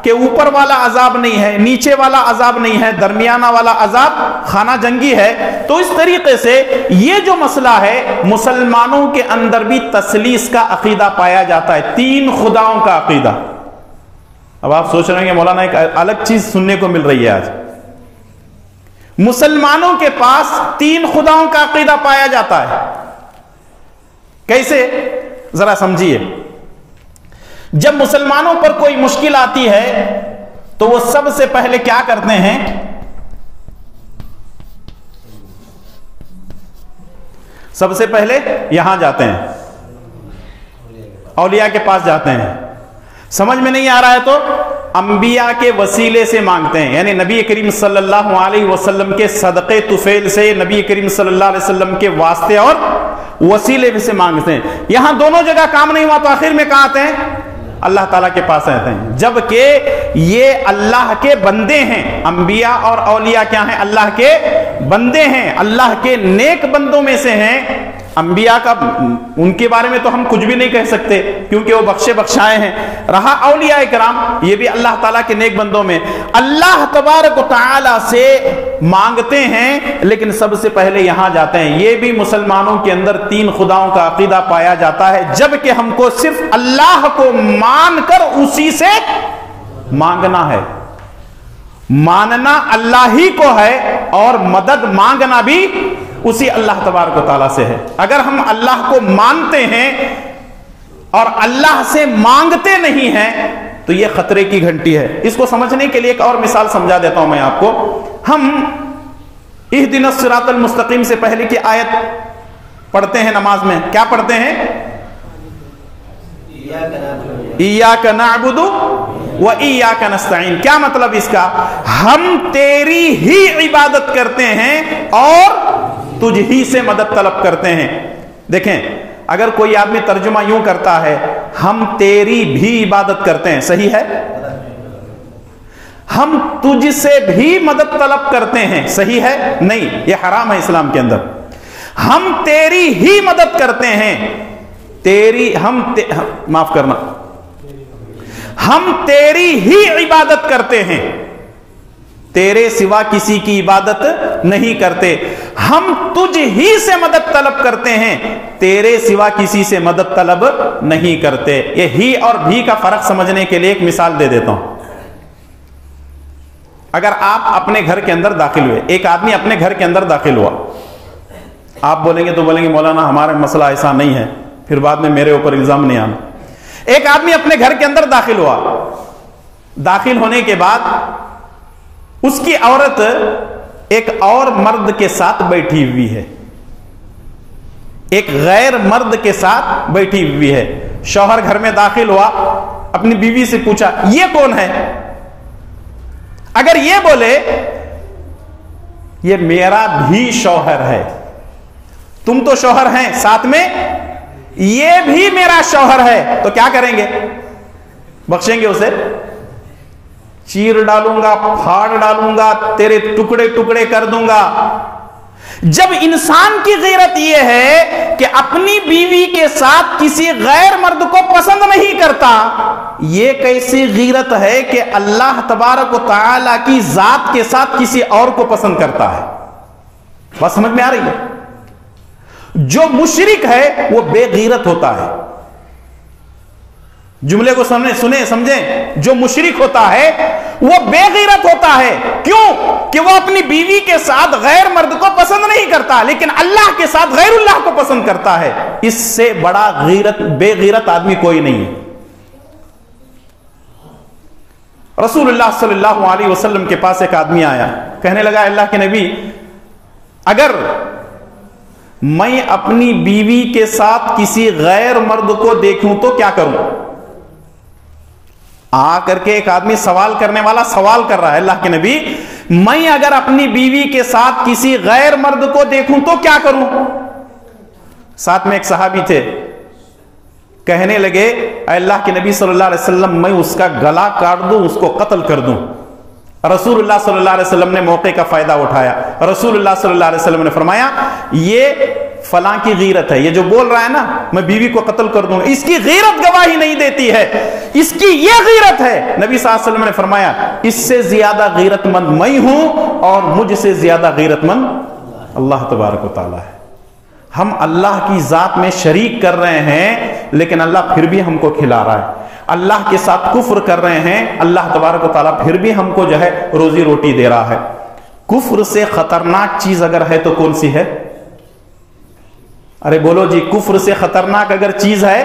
کہ اوپر والا عذاب نہیں ہے، نیچے والا عذاب نہیں ہے، درمیانہ والا عذاب خانہ جنگی ہے، تو اس طریقے سے یہ جو مسئلہ ہے مسلمانوں کے اندر بھی تثلیث کا عقیدہ پایا جاتا ہے، تین خداؤں کا عقیدہ۔ اب آپ سوچ رہے ہیں کہ مولانا ایک الگ چیز سننے کو مل رہی ہے آج، مسلمانوں کے پاس تین خداؤں کا عقیدہ پایا جاتا ہے۔ کیسے؟ ذرا سمجھیے۔ جب مسلمانوں پر کوئی مشکل آتی ہے تو وہ سب سے پہلے کیا کرتے ہیں؟ سب سے پہلے یہاں جاتے ہیں، اولیاء کے پاس جاتے ہیں۔ سمجھ میں نہیں آ رہا ہے تو انبیاء کے وسیلے سے مانگتے ہیں، یعنی نبی کریم صلی اللہ علیہ وسلم کے صدقے طفیل سے، نبی کریم صلی اللہ علیہ وسلم کے واسطے اور وسیلے سے مانگتے ہیں۔ یہاں دونوں جگہ کام نہیں ہوا تو آخر میں کہاں آتے ہیں؟ اللہ تعالیٰ کے پاس آتے ہیں، جبکہ یہ اللہ کے بندے ہیں۔ انبیاء اور اولیاء کیا ہیں؟ اللہ کے بندے ہیں، اللہ کے نیک بندوں میں سے ہیں۔ انبیاء کا ان کے بارے میں تو ہم کچھ بھی نہیں کہہ سکتے کیونکہ وہ بخشے بخشائے ہیں۔ رہا اولیاء کرام، یہ بھی اللہ تعالیٰ کے نیک بندوں میں۔ اللہ تبارک و تعالیٰ سے مانگتے ہیں لیکن سب سے پہلے یہاں جاتے ہیں۔ یہ بھی مسلمانوں کے اندر تین خداؤں کا عقیدہ پایا جاتا ہے، جبکہ ہم کو صرف اللہ کو مان کر اسی سے مانگنا ہے۔ ماننا اللہ ہی کو ہے اور مدد مانگنا بھی اسی اللہ تبارک و تعالیٰ سے ہے۔ اگر ہم اللہ کو مانتے ہیں اور اللہ سے مانگتے نہیں ہیں تو یہ خطرے کی گھنٹی ہے۔ اس کو سمجھنے کے لیے ایک اور مثال سمجھا دیتا ہوں میں آپ کو۔ ہم اہدنا الصراط المستقیم سے پہلے کی آیت پڑھتے ہیں نماز میں، کیا پڑھتے ہیں؟ ایاک نعبد و ایاک نستعین۔ کیا مطلب اس کا؟ ہم تیری ہی عبادت کرتے ہیں اور تجھ ہی سے مدد طلب کرتے ہیں۔ دیکھیں، اگر کوئی آدمی ترجمہ یوں کرتا ہے ہم تیری بھی عبادت کرتے ہیں، صحیح ہے؟ ہم تجھ سے بھی مدد طلب کرتے ہیں، صحیح ہے؟ نہیں، یہ حرام ہے اسلام کے اندر۔ ہم تیری ہی مدد کرتے ہیں، معاف کرنا، ہم تیری ہی عبادت کرتے ہیں، تیرے سوا کسی کی عبادت نہیں کرتے۔ ہم تجھ ہی سے مدد طلب کرتے ہیں، تیرے سوا کسی سے مدد طلب نہیں کرتے۔ یہ ہی اور بھی کا فرق سمجھنے کے لیے ایک مثال دے دیتا ہوں۔ اگر آپ اپنے گھر کے اندر داخل ہوئے، ایک آدمی اپنے گھر کے اندر داخل ہوا، آپ بولیں گے تو بولیں گے مولانا ہمارا مسئلہ ایسا نہیں ہے، پھر بعد میں میرے اوپر الزام نہیں آنا۔ ایک آدمی اپنے گھر کے اندر داخل ہوا، داخل ہونے کے بعد اس کی عورت ایک اور مرد کے ساتھ بیٹھی ہوئی ہے، ایک غیر مرد کے ساتھ بیٹھی ہوئی ہے۔ شوہر گھر میں داخل ہوا، اپنی بیوی سے پوچھا یہ کون ہے؟ اگر یہ بولے یہ میرا بھی شوہر ہے، تم تو شوہر ہیں، ساتھ میں یہ بھی میرا شوہر ہے، تو کیا کریں گے؟ بخشیں گے اسے؟ چیر ڈالوں گا، پھاڑ ڈالوں گا، تیرے ٹکڑے ٹکڑے کر دوں گا۔ جب انسان کی غیرت یہ ہے کہ اپنی بیوی کے ساتھ کسی غیر مرد کو پسند نہیں کرتا، یہ کیسی غیرت ہے کہ اللہ تبارک و تعالی کی ذات کے ساتھ کسی اور کو پسند کرتا ہے؟ بات سمجھ میں آ رہی ہے؟ جو مشرک ہے وہ بے غیرت ہوتا ہے۔ جملے کو سنیں سمجھیں، جو مشرک ہوتا ہے وہ بےغیرت ہوتا ہے. کیوں؟ کہ وہ اپنی بیوی کے ساتھ غیر مرد کو پسند نہیں کرتا لیکن اللہ کے ساتھ غیر اللہ کو پسند کرتا ہے. اس سے بڑا بے غیرت آدمی کوئی نہیں ہے. رسول اللہ صلی اللہ علیہ وسلم کے پاس ایک آدمی آیا, کہنے لگا اللہ کے نبی, اگر میں اپنی بیوی کے ساتھ کسی غیر مرد کو دیکھوں تو کیا کروں؟ آ کر کے ایک آدمی سوال کرنے والا سوال کر رہا ہے, اللہ کے نبی میں اگر اپنی بیوی کے ساتھ کسی غیر مرد کو دیکھوں تو کیا کروں؟ ساتھ میں ایک صحابی تھے, کہنے لگے اے اللہ کے نبی صلی اللہ علیہ وسلم میں اس کا گلا کاٹ دوں, اس کو قتل کر دوں. رسول اللہ صلی اللہ علیہ وسلم نے موقع کا فائدہ اٹھایا. رسول اللہ صلی اللہ علیہ وسلم نے فرمایا یہ فلاں کی غیرت ہے, یہ جو بول رہا ہے نا میں بیوی کو قتل کر دوں, اس کی غیرت گواہی نہیں دیتی ہے, اس کی یہ غیرت ہے. نبی صلی اللہ علیہ وسلم نے فرمایا اس سے زیادہ غیرت مند میں ہوں اور مجھ سے زیادہ غیرت مند اللہ تبارک و تعالی ہے. ہم اللہ کی ذات میں شریک کر رہے ہیں لیکن اللہ پھر بھی ہم کو کھلا رہا ہے. اللہ کے ساتھ کفر کر رہے ہیں, اللہ تبارک و تعالیٰ پھر بھی ہم کو جو ہے روزی روٹی دے رہا ہے. کفر سے خطرناک چیز اگر ہے تو کون سی ہے؟ ارے بولو جی, کفر سے خطرناک اگر چیز ہے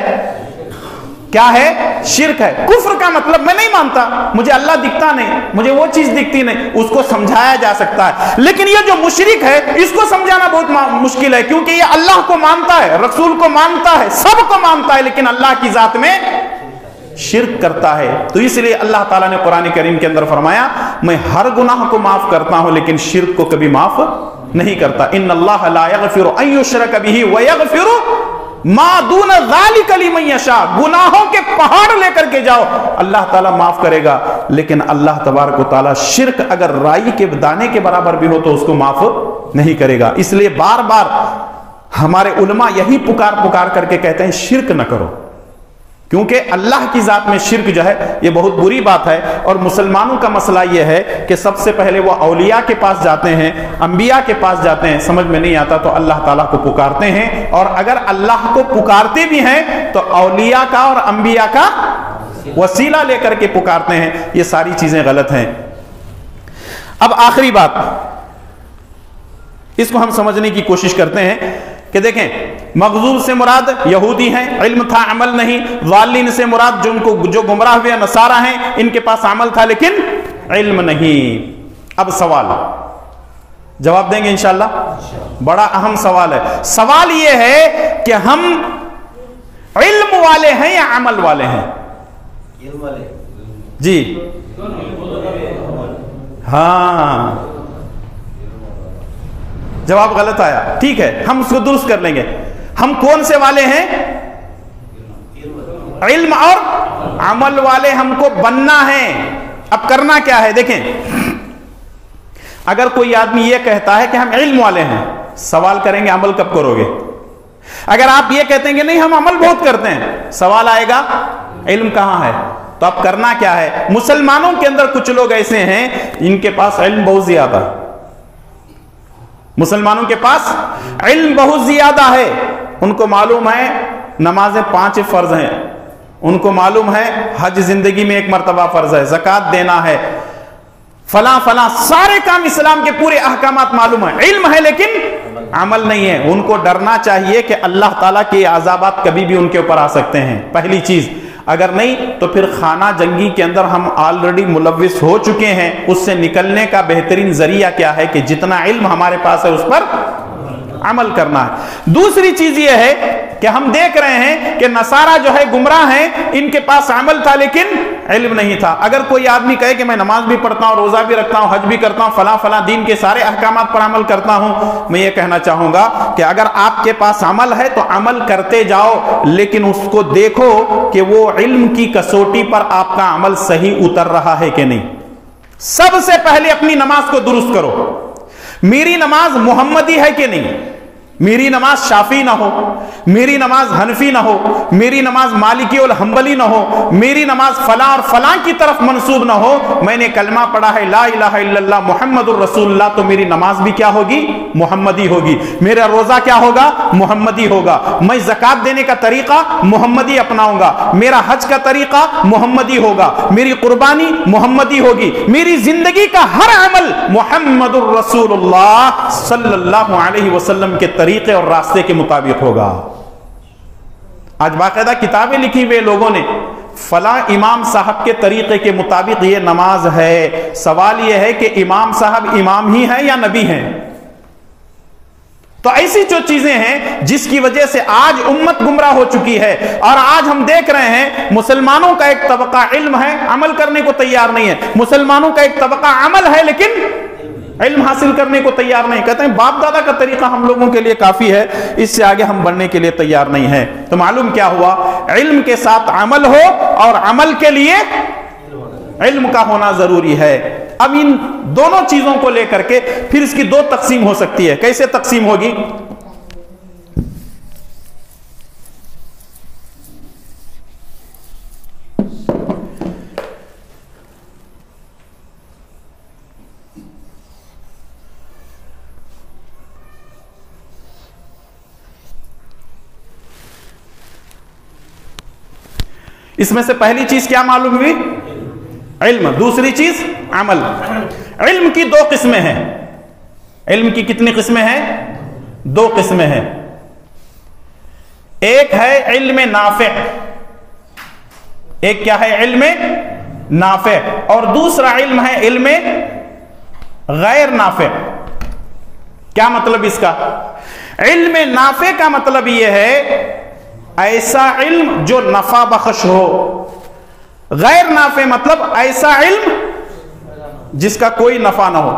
کیا ہے؟ شرک ہے. کفر کا مطلب میں نہیں مانتا, مجھے اللہ دکھتا نہیں, مجھے وہ چیز دکھتی نہیں, اس کو سمجھایا جا سکتا ہے. لیکن یہ جو مشرک ہے اس کو سمجھانا بہت مشکل ہے, کیونکہ یہ اللہ کو مانتا ہے, رسول کو مانتا ہے, سب کو مانتا ہے, لیکن اللہ کی ذات میں شرک کرتا ہے. تو اس لیے اللہ تعالیٰ نے قرآن کریم کے اندر فرمایا میں ہر گناہ کو معاف کرتا ہوں لیکن شرک کو کبھی معاف نہیں کرتا. ان اللہ لا یغفر ان یشرک بہ ویغفر ما دون ذلک لمن یشاء. گناہوں کے پہاڑ لے کر کے جاؤ, اللہ تعالیٰ معاف کرے گا, لیکن اللہ تبارک و تعالیٰ شرک اگر رائی کے دانے کے برابر بھی ہو تو اس کو معاف نہیں کرے گا. اس لیے بار بار ہمارے علماء یہی پکار کر کے کہتے ہیں شرک نہ کرو, کیونکہ اللہ کی ذات میں شرک جو ہے یہ بہت بری بات ہے. اور مسلمانوں کا مسئلہ یہ ہے کہ سب سے پہلے وہ اولیاء کے پاس جاتے ہیں, انبیاء کے پاس جاتے ہیں, سمجھ میں نہیں آتا تو اللہ تعالیٰ کو پکارتے ہیں, اور اگر اللہ کو پکارتے بھی ہیں تو اولیاء کا اور انبیاء کا وسیلہ لے کر کے پکارتے ہیں. یہ ساری چیزیں غلط ہیں. اب آخری بات, اس کو ہم سمجھنے کی کوشش کرتے ہیں کہ دیکھیں مغضوب سے مراد یہودی ہیں, علم تھا عمل نہیں. ضالین سے مراد جو گمراہ ہوئے نصارہ ہیں, ان کے پاس عمل تھا لیکن علم نہیں. اب سوال جواب دیں گے انشاءاللہ, بڑا اہم سوال ہے. سوال یہ ہے کہ ہم علم والے ہیں یا عمل والے ہیں؟ جی ہاں, جواب غلط آیا. ٹھیک ہے, ہم اس کو درست کر لیں گے. ہم کون سے والے ہیں؟ علم اور عمل والے ہم کو بننا ہے. اب کرنا کیا ہے؟ دیکھیں, اگر کوئی آدمی یہ کہتا ہے کہ ہم علم والے ہیں, سوال کریں گے عمل کب کرو گے؟ اگر آپ یہ کہتے ہیں کہ نہیں ہم عمل بہت کرتے ہیں, سوال آئے گا علم کہاں ہے؟ تو اب کرنا کیا ہے؟ مسلمانوں کے اندر کچھ لوگ ایسے ہیں جن کے پاس علم بہت زیادہ ہے. مسلمانوں کے پاس علم بہت زیادہ ہے. ان کو معلوم ہے نمازیں 5 فرض ہیں, ان کو معلوم ہے حج زندگی میں 1 مرتبہ فرض ہے, زکوٰۃ دینا ہے, فلاں فلاں سارے کام اسلام کے پورے احکامات معلوم ہیں. علم ہے لیکن عمل نہیں ہے. ان کو ڈرنا چاہیے کہ اللہ تعالیٰ کے عذابات کبھی بھی ان کے اوپر آ سکتے ہیں, پہلی چیز. اگر نہیں تو پھر خانہ جنگی کے اندر ہم آلریڈی ملوث ہو چکے ہیں. اس سے نکلنے کا بہترین ذریعہ کیا ہے کہ جتنا علم ہمارے پاس ہے اس پر عمل کرنا ہے. دوسری چیز یہ ہے کہ ہم دیکھ رہے ہیں کہ نصارہ جو ہے گمراہ ہیں, ان کے پاس عمل تھا لیکن علم نہیں تھا. اگر کوئی آدمی کہے کہ میں نماز بھی پڑھتا ہوں, روزہ بھی رکھتا ہوں, حج بھی کرتا ہوں, فلاں فلاں دین کے سارے احکامات پر عمل کرتا ہوں, میں یہ کہنا چاہوں گا کہ اگر آپ کے پاس عمل ہے تو عمل کرتے جاؤ, لیکن اس کو دیکھو کہ وہ علم کی کسوٹی پر آپ کا عمل صحیح اتر رہا ہے کہ نہیں. سب سے پہلے اپنی نماز کو درست کرو, میری نماز محمدی ہے کہ نہیں, میری نماز شافی نہ ہو، میری نماز حنفی نہ ہو، میری نماز مالکی اور حنبلی نہ ہو، میری نماز فلاں اور فلاں کی طرف منسوب نہ ہو، میں نے کلمہ پڑھا ہے لا الہ الا اللہ محمد الرسول اللہ، تو میری نماز بھی کیا ہوگی؟ محمدی ہوگی۔ میرا روزہ کیا ہوگا؟ محمدی ہوگا۔ میں زکوٰۃ دینے کا طریقہ محمدی اپناؤں گا، میرا حج کا طریقہ محمدی ہوگا، میری قربانی محمدی ہوگی، میری زندگی کا ہر عمل محمد الرسول اللہ صلی اللہ علیہ وسلم کے طریقے اور راستے کے مطابق ہوگا۔ آج باقاعدہ کتابیں لکھی ہوئے لوگوں نے فلاں امام صاحب کے طریقے کے مطابق یہ نماز ہے۔ سوال یہ ہے کہ امام صاحب امام ہی ہیں یا نبی ہیں؟ تو ایسی جو چیزیں ہیں جس کی وجہ سے آج امت گمراہ ہو چکی ہے، اور آج ہم دیکھ رہے ہیں مسلمانوں کا ایک طبقہ علم ہے، عمل کرنے کو تیار نہیں ہے، مسلمانوں کا ایک طبقہ عمل ہے لیکن علم حاصل کرنے کو تیار نہیں، کہتے ہیں باپ دادا کا طریقہ ہم لوگوں کے لیے کافی ہے، اس سے آگے ہم بڑھنے کے لیے تیار نہیں ہیں۔ تو معلوم کیا ہوا؟ علم کے ساتھ عمل ہو، اور عمل کے لیے علم کا ہونا ضروری ہے۔ اب ان دونوں چیزوں کو لے کر کے پھر اس کی دو تقسیم ہو سکتی ہے۔ کیسے تقسیم ہوگی؟ اس میں سے پہلی چیز کیا معلوم ہوئی؟ علم۔ دوسری چیز عمل۔ علم کی دو قسمیں ہیں۔ علم کی کتنی قسمیں ہیں؟ دو قسمیں ہیں۔ ایک ہے علم نافع، ایک کیا ہے؟ علم نافع، اور دوسرا علم ہے علم غیر نافع۔ کیا مطلب اس کا؟ علم نافع کا مطلب یہ ہے ایسا علم جو نفع بخش ہو، غیر نافع مطلب ایسا علم جس کا کوئی نفع نہ ہو۔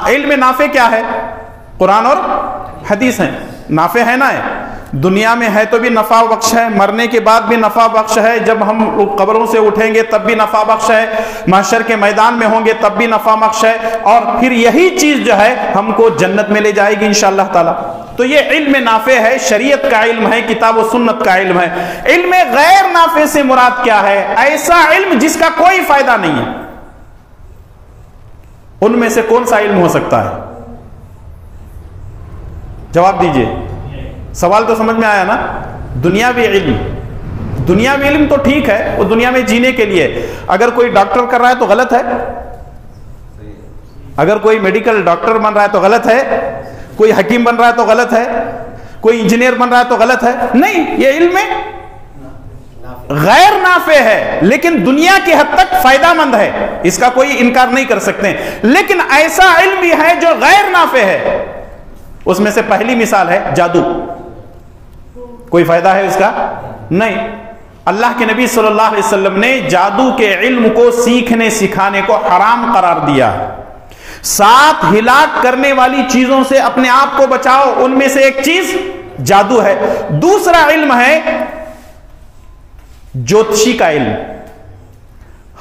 علم نافع کیا ہے؟ قرآن اور حدیث ہیں، نافع ہے نا، ہے دنیا میں ہے تو بھی نفع بخش ہے، مرنے کے بعد بھی نفع بخش ہے، جب ہم قبروں سے اٹھیں گے تب بھی نفع بخش ہے، محشر کے میدان میں ہوں گے تب بھی نفع بخش ہے، اور پھر یہی چیز جو ہے ہم کو جنت میں لے جائے گی انشاءاللہ تعالی۔ تو یہ علم نافع ہے، شریعت کا علم ہے، کتاب و سنت کا علم ہے۔ علم غیر نافع سے مراد کیا ہے؟ ایسا علم جس کا کوئی فائدہ نہیں ہے۔ ان میں سے کون سا علم ہو سکتا ہے؟ جواب دیجئے، سوال تو سمجھ میں آیا نا؟ دنیاوی علم، دنیاوی علم تو ٹھیک ہے، وہ دنیا میں جینے کے لیے، اگر کوئی ڈاکٹر کر رہا ہے تو غلط ہے، اگر کوئی میڈیکل ڈاکٹر بن رہا ہے تو غلط ہے، کوئی حکیم بن رہا ہے تو غلط ہے، کوئی انجینئر بن رہا ہے تو غلط ہے؟ نہیں، یہ علم غیر نافع ہے لیکن دنیا کی حد تک فائدہ مند ہے، اس کا کوئی انکار نہیں کر سکتے۔ لیکن ایسا علم بھی ہے جو غیر نافع ہے، اس میں سے پہلی مثال ہے جادو۔ کوئی فائدہ ہے اس کا؟ نہیں۔ اللہ کے نبی صلی اللہ علیہ وسلم نے جادو کے علم کو سیکھنے سکھانے کو حرام قرار دیا۔ 7 ہلاک کرنے والی چیزوں سے اپنے آپ کو بچاؤ، ان میں سے ایک چیز جادو ہے۔ دوسرا علم ہے جوتشی کا علم،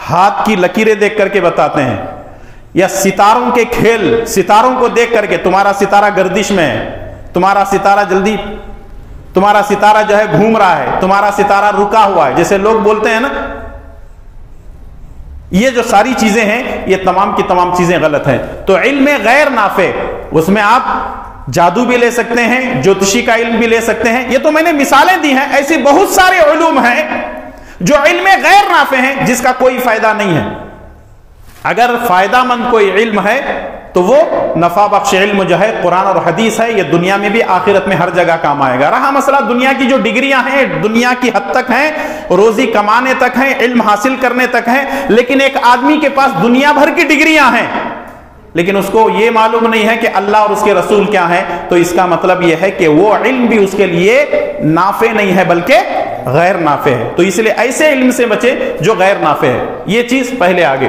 ہاتھ کی لکیریں دیکھ کر کے بتاتے ہیں، یا ستاروں کے کھیل، ستاروں کو دیکھ کر کے تمہارا ستارہ گردش میں ہے، تمہارا ستارہ جلدی، تمہارا ستارہ جو ہے گھوم رہا ہے، تمہارا ستارہ رکا ہوا ہے، جیسے لوگ بولتے ہیں نا۔ یہ جو ساری چیزیں ہیں یہ تمام کی تمام چیزیں غلط ہیں۔ تو علم غیر نافع، اس میں آپ جادو بھی لے سکتے ہیں، جوتشی کا علم بھی لے سکتے ہیں، یہ تو میں نے مثالیں دی ہیں، ایسی بہت سارے علوم ہیں جو علم غیر نافع ہیں جس کا کوئی فائدہ نہیں ہے۔ اگر فائدہ مند کوئی علم ہے تو وہ نفع بخش علم جو ہے قرآن اور حدیث ہے، یہ دنیا میں بھی آخرت میں ہر جگہ کام آئے گا۔ رہا مسئلہ دنیا کی جو ڈگریاں ہیں، دنیا کی حد تک ہیں، روزی کمانے تک ہیں، علم حاصل کرنے تک ہیں، لیکن ایک آدمی کے پاس دنیا بھر کی ڈگریاں ہیں لیکن اس کو یہ معلوم نہیں ہے کہ اللہ اور اس کے رسول کیا ہیں، تو اس کا مطلب یہ ہے کہ وہ علم بھی اس کے لیے نافع نہیں ہے بلکہ غیر نافع ہے۔ تو اس لیے ایسے علم سے بچے جو غیر نافع ہے۔ یہ چیز پہلے آگے۔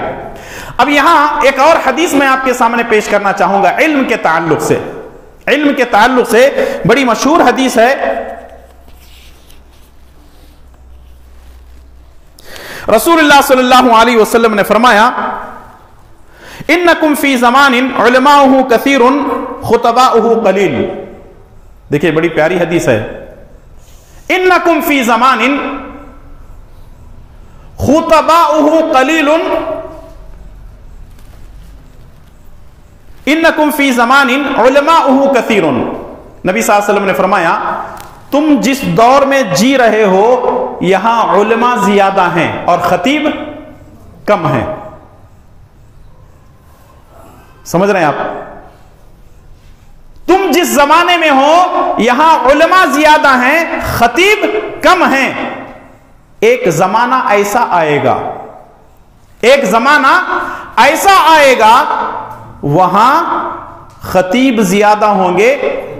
اب یہاں ایک اور حدیث میں آپ کے سامنے پیش کرنا چاہوں گا علم کے تعلق سے۔ علم کے تعلق سے بڑی مشہور حدیث ہے۔ رسول اللہ صلی اللہ علیہ وسلم نے فرمایا انکم فی زمان علماؤہ کثیر خطباؤہ قلیل۔ دیکھیے بڑی پیاری حدیث ہے، انکم فی زمان خطباؤہ قلیل انکم فی زمان علماؤہ کثیر۔ نبی صلی اللہ علیہ وسلم نے فرمایا تم جس دور میں جی رہے ہو یہاں علماء زیادہ ہیں اور خطیب کم ہیں۔ سمجھ رہے ہیں آپ؟ تم جس زمانے میں ہو یہاں علماء زیادہ ہیں، خطیب کم ہیں۔ ایک زمانہ ایسا آئے گا، ایک زمانہ ایسا آئے گا وہاں خطیب زیادہ ہوں گے،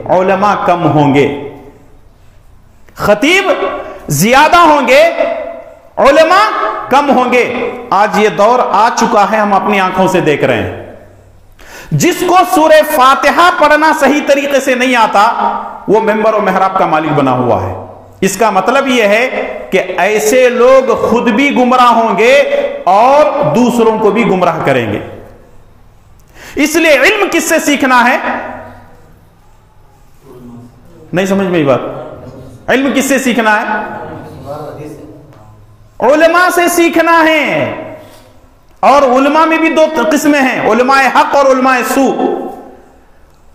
علماء کم ہوں گے۔ خطیب زیادہ ہوں گے، علماء کم ہوں گے۔ آج یہ دور آ چکا ہے، ہم اپنی آنکھوں سے دیکھ رہے ہیں۔ جس کو سورہ فاتحہ پڑھنا صحیح طریقے سے نہیں آتا وہ ممبر و محراب کا مالک بنا ہوا ہے۔ اس کا مطلب یہ ہے کہ ایسے لوگ خود بھی گمراہ ہوں گے اور دوسروں کو بھی گمراہ کریں گے۔ اس لیے علم کس سے سیکھنا ہے؟ نہیں سمجھ میں یہ بات؟ علم کس سے سیکھنا ہے؟ علماء سے سیکھنا ہے۔ اور علماء میں بھی دو قسمیں ہیں، علماء حق اور علماء سو۔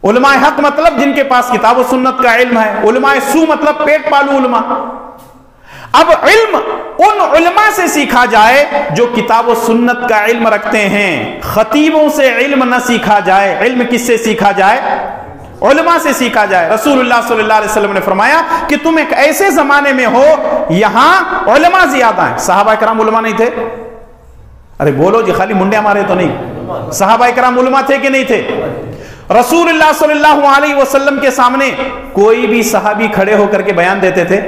علماء حق مطلب جن کے پاس کتاب و سنت کا علم ہے، علماء سو مطلب پیٹ پالو علماء۔ اب علم ان علماء سے سیکھا جائے جو کتاب و سنت کا علم رکھتے ہیں، خطیبوں سے علم نہ سیکھا جائے۔ علم کس سے سیکھا جائے؟ علماء سے سیکھا جائے۔ رسول اللہ صلی اللہ علیہ وسلم نے فرمایا کہ تم ایک ایسے زمانے میں ہو یہاں علماء زیادہ ہیں۔ صحابہ کرام علماء نہیں تھے؟ ارے بولو جی، خالی منڈے ہمارے تو نہیں، صحابہ کرام علماء تھے کہ نہیں تھے؟ رسول اللہ صلی اللہ علیہ وسلم کے سامنے کوئی بھی صحابی کھڑے ہو کر کے بیان دیتے تھے،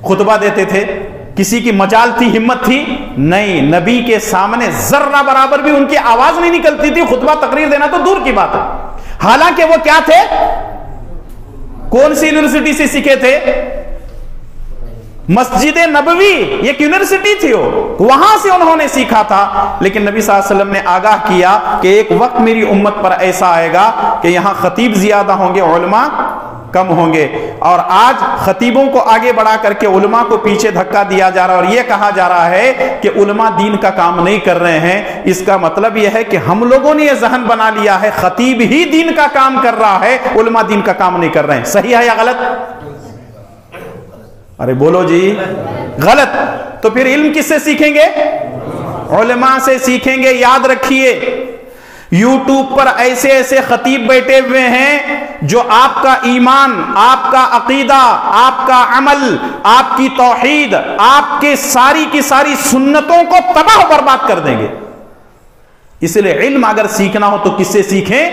خطبہ دیتے تھے؟ کسی کی مجال تھی، ہمت تھی؟ نہیں۔ نبی کے سامنے ذرہ برابر بھی ان کی آواز نہیں نکلتی تھی، خطبہ تقریر دینا تو دور کی بات ہے۔ حالانکہ وہ کیا تھے؟ کون سی یونیورسٹی سے سیکھے تھے؟ مسجد نبوی ایک یونیورسٹی تھی، وہاں سے انہوں نے سیکھا تھا۔ لیکن نبی صلی اللہ علیہ وسلم نے آگاہ کیا کہ ایک وقت میری امت پر ایسا آئے گا کہ یہاں خطیب زیادہ ہوں گے، علماء کم ہوں گے۔ اور آج خطیبوں کو آگے بڑھا کر کے علماء کو پیچھے دھکا دیا جا رہا ہے اور یہ کہا جا رہا ہے کہ علماء دین کا کام نہیں کر رہے ہیں۔ اس کا مطلب یہ ہے کہ ہم لوگوں نے یہ ذہن بنا لیا ہے خطیب ہی دین کا کام کر رہا ہے، علماء دین کا کام نہیں کر رہے ہیں۔ صحیح ہے یا غلط؟ ارے بولو جی، غلط۔ تو پھر علم کس سے سیکھیں گے؟ علماء سے سیکھیں گے۔ یاد رکھیے یوٹیوب پر ایسے ایسے خطیب بیٹھے ہوئے ہیں جو آپ کا ایمان، آپ کا عقیدہ، آپ کا عمل، آپ کی توحید، آپ کے ساری کی ساری سنتوں کو تباہ و برباد کر دیں گے۔ اس لیے علم اگر سیکھنا ہو تو کس سے سیکھیں؟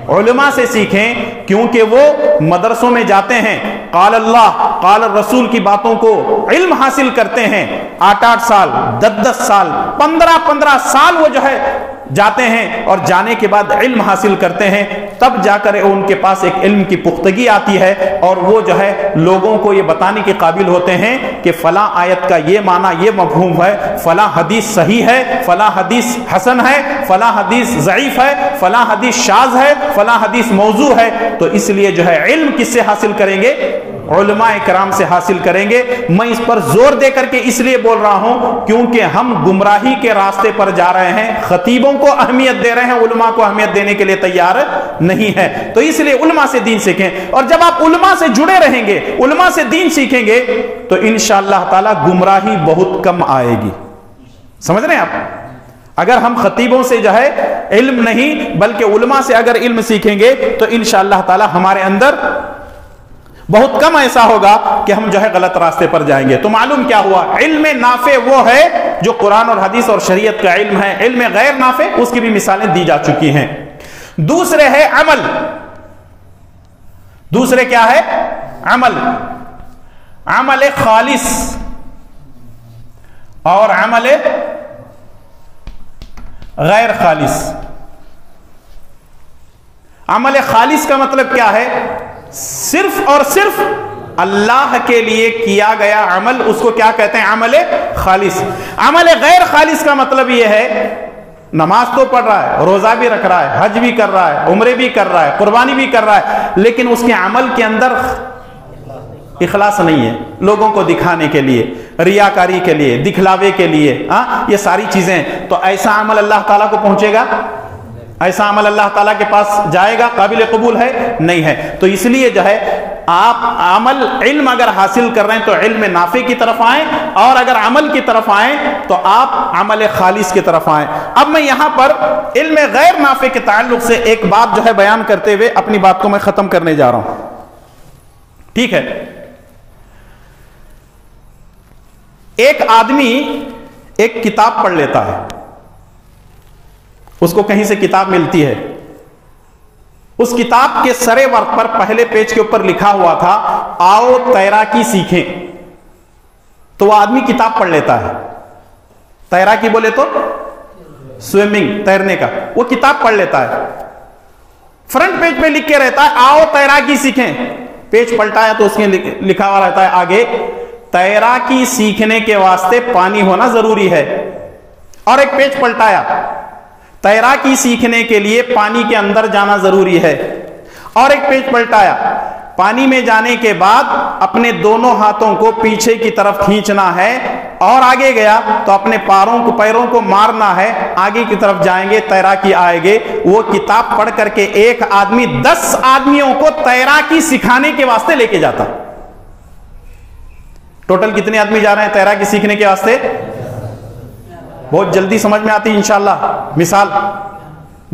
علماء سے سیکھیں، کیونکہ وہ مدرسوں میں جاتے ہیں، قال اللہ قال الرسول کی باتوں کو علم حاصل کرتے ہیں۔ 8-8 سال، 10-10 سال، 15-15 سال وہ جو ہے جاتے ہیں اور جانے کے بعد علم حاصل کرتے ہیں، تب جا کر ان کے پاس ایک علم کی پختگی آتی ہے اور وہ جو ہے لوگوں کو یہ بتانے کے قابل ہوتے ہیں کہ فلاں آیت کا یہ معنی، یہ مفہوم ہے، فلاں حدیث صحیح ہے، فلاں حدیث حسن ہے، فلاں حدیث ضعیف ہے، فلاں حدیث شاذ ہے، فلاں حدیث موضوع ہے۔ تو اس لیے جو ہے علم کس سے حاصل کریں گے؟ علماء کرام سے حاصل کریں گے۔ میں اس پر زور دے کر کے اس لیے بول رہا ہوں کیونکہ ہم گمراہی کے راستے پر جا رہے ہیں، خطیبوں کو اہمیت دے رہے ہیں، علماء کو اہمیت دینے کے لیے تیار نہیں ہے۔ تو اس لیے علماء سے دین سیکھیں، اور جب آپ علماء سے جڑے رہیں گے، علماء سے دین سیکھیں گے تو انشاءاللہ تعالی گمراہی بہت کم آئے گی۔ سمجھ رہے ہیں آپ؟ اگر ہم خطیبوں سے جو ہے علم نہیں بلکہ علماء سے اگر علم سیکھیں گے تو انشاءاللہ تعالی ہمارے اندر بہت کم ایسا ہوگا کہ ہم جو ہے غلط راستے پر جائیں گے۔ تو معلوم کیا ہوا؟ علم نافع وہ ہے جو قرآن اور حدیث اور شریعت کا علم ہے۔ علم غیر نافع اس کی بھی مثالیں دی جا چکی ہیں۔ دوسرے ہے عمل۔ دوسرے کیا ہے؟ عمل۔ عمل خالص اور عمل غیر خالص۔ عمل خالص کا مطلب کیا ہے؟ صرف اور صرف اللہ کے لیے کیا گیا عمل، اس کو کیا کہتے ہیں؟ عمل خالص۔ عمل غیر خالص کا مطلب یہ ہے نماز تو پڑھ رہا ہے، روزہ بھی رکھ رہا ہے، حج بھی کر رہا ہے، عمرے بھی کر رہا ہے، قربانی بھی کر رہا ہے، لیکن اس کے عمل کے اندر اخلاص نہیں ہے، لوگوں کو دکھانے کے لیے، ریاکاری کے لیے، دکھلاوے کے لیے، یہ ساری چیزیں، تو ایسا عمل اللہ تعالیٰ کو پہنچے گا؟ ایسا عمل اللہ تعالیٰ کے پاس جائے گا؟ قابل قبول ہے؟ نہیں ہے۔ تو اس لیے جو ہے آپ عمل علم اگر حاصل کر رہے ہیں تو علم نافع کی طرف آئیں، اور اگر عمل کی طرف آئیں تو آپ عمل خالص کی طرف آئیں۔ اب میں یہاں پر علم غیر نافع کے تعلق سے ایک بات جو ہے بیان کرتے ہوئے اپنی بات کو میں ختم کرنے جا رہا ہوں، ٹھیک ہے؟ ایک آدمی ایک کتاب پڑھ لیتا ہے، اس کو کہیں سے کتاب ملتی ہے، اس کتاب کے سرے ورق پر پہلے پیج کے اوپر لکھا ہوا تھا آؤ تیراکی سیکھیں، تو وہ آدمی کتاب پڑھ لیتا ہے، تیراکی بولے تو سوئمنگ، تیرنے کا، وہ کتاب پڑھ لیتا ہے، فرنٹ پیج پہ لکھ کے رہتا ہے آؤ تیراکی سیکھیں، پیج پلٹایا تو اس میں لکھا ہوا رہتا ہے آگے تیراکی سیکھنے کے واسطے پانی ہونا ضروری ہے، اور ایک پیج پلٹایا تیراکی سیکھنے کے لیے پانی کے اندر جانا ضروری ہے، اور ایک پیج پلٹایا پانی میں جانے کے بعد اپنے دونوں ہاتھوں کو پیچھے کی طرف کھینچنا ہے، اور آگے گیا تو اپنے پیروں کو مارنا ہے، آگے کی طرف جائیں گے تیراکی آئے گے۔ وہ کتاب پڑھ کر کے ایک آدمی 10 آدمیوں کو تیراکی سکھانے کے واسطے لے کے جاتا۔ ٹوٹل کتنے آدمی جا رہے ہیں تیراکی سیکھنے کے واسطے؟ بہت جلدی سمجھ میں آتی انشاءاللہ، مثال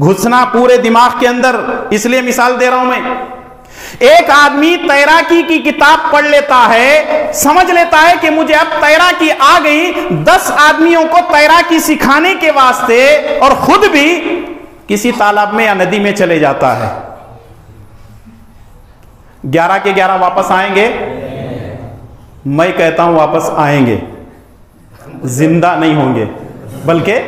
گھسنا پورے دماغ کے اندر، اس لیے مثال دے رہا ہوں میں۔ ایک آدمی تیراکی کی کتاب پڑھ لیتا ہے، سمجھ لیتا ہے کہ مجھے اب تیراکی آ گئی، 10 آدمیوں کو تیراکی سکھانے کے واسطے، اور خود بھی کسی تالاب میں یا ندی میں چلے جاتا ہے۔ 11 کے 11 واپس آئیں گے؟ میں کہتا ہوں واپس آئیں گے، زندہ نہیں ہوں گے بلکہ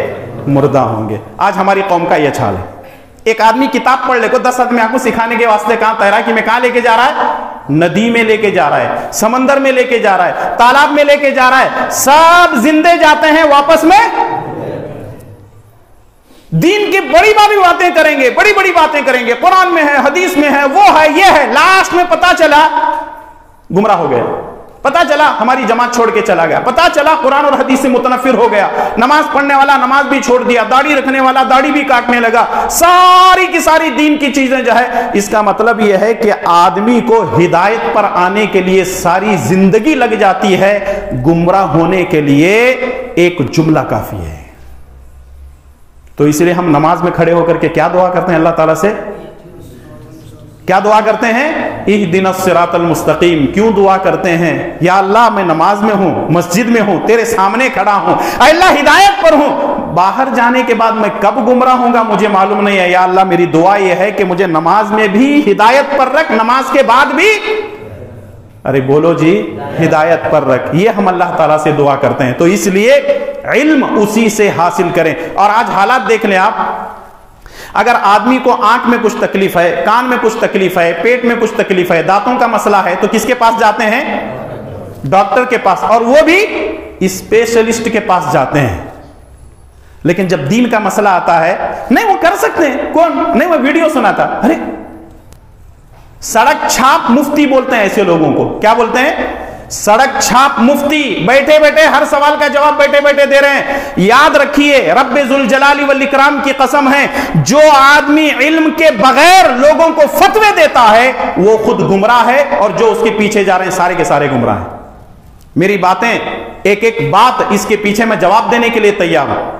مردہ ہوں گے۔ آج ہماری قوم کا یہ حال ہے، ایک آدمی کتاب پڑھ لے کو 10 آدمی آپ کو سکھانے کے واسطے کہاں تیراکی میں کہاں لے کے جا رہا ہے؟ ندی میں لے کے جا رہا ہے، سمندر میں لے کے جا رہا ہے، تالاب میں لے کے جا رہا ہے، سب زندے جاتے ہیں، واپس میں دین کی بڑی بڑی باتیں کریں گے، بڑی بڑی باتیں کریں گے، قرآن میں ہے، حدیث میں ہے، وہ ہے، یہ ہے، لاسٹ میں پتا چلا گمراہ ہو گیا، پتا چلا ہماری جماعت چھوڑ کے چلا گیا، پتا چلا قرآن اور حدیث سے متنفر ہو گیا، نماز پڑھنے والا نماز بھی چھوڑ دیا، داڑھی رکھنے والا داڑھی بھی کاٹنے لگا، ساری کی ساری دین کی چیزیں جو ہے۔ اس کا مطلب یہ ہے کہ آدمی کو ہدایت پر آنے کے لیے ساری زندگی لگ جاتی ہے، گمراہ ہونے کے لیے ایک جملہ کافی ہے۔ تو اس لیے ہم نماز میں کھڑے ہو کر کے کیا دعا کرتے ہیں اللہ تعالیٰ سے؟ کیا دعا کرتے ہیں؟ اہدنا الصراط المستقیم۔ کیوں دعا کرتے ہیں؟ یا اللہ میں نماز میں ہوں، مسجد میں ہوں، تیرے سامنے کھڑا ہوں، اے اللہ ہدایت پر ہوں، باہر جانے کے بعد میں کب گمراہ ہوں گا مجھے معلوم نہیں ہے، یا اللہ میری دعا یہ ہے کہ مجھے نماز میں بھی ہدایت پر رکھ، نماز کے بعد بھی، ارے بولو جی، ہدایت پر رکھ۔ یہ ہم اللہ تعالیٰ سے دعا کرتے ہیں۔ تو اس لیے علم اسی سے حاصل کریں۔ اور آج حالات دیکھ لیں آپ، اگر آدمی کو آنکھ میں کچھ تکلیف ہے، کان میں کچھ تکلیف ہے، پیٹ میں کچھ تکلیف ہے، دانتوں کا مسئلہ ہے، تو کس کے پاس جاتے ہیں؟ ڈاکٹر کے پاس، اور وہ بھی اسپیشلسٹ کے پاس جاتے ہیں۔ لیکن جب دین کا مسئلہ آتا ہے، نہیں وہ کر سکتے ہیں، کون نہیں، وہ ویڈیو سناتا، ارے سڑک چھاپ مفتی بولتے ہیں ایسے لوگوں کو، کیا بولتے ہیں؟ سڑک چھاپ مفتی، بیٹھے بیٹھے ہر سوال کا جواب بیٹھے بیٹھے دے رہے ہیں۔ یاد رکھیے، رب ذوالجلال والاکرام کی قسم ہے، جو آدمی علم کے بغیر لوگوں کو فتوے دیتا ہے وہ خود گمراہ ہے، اور جو اس کے پیچھے جا رہے ہیں سارے کے سارے گمراہ ہیں۔ میری باتیں ایک ایک بات اس کے پیچھے میں جواب دینے کے لیے تیار ہوں۔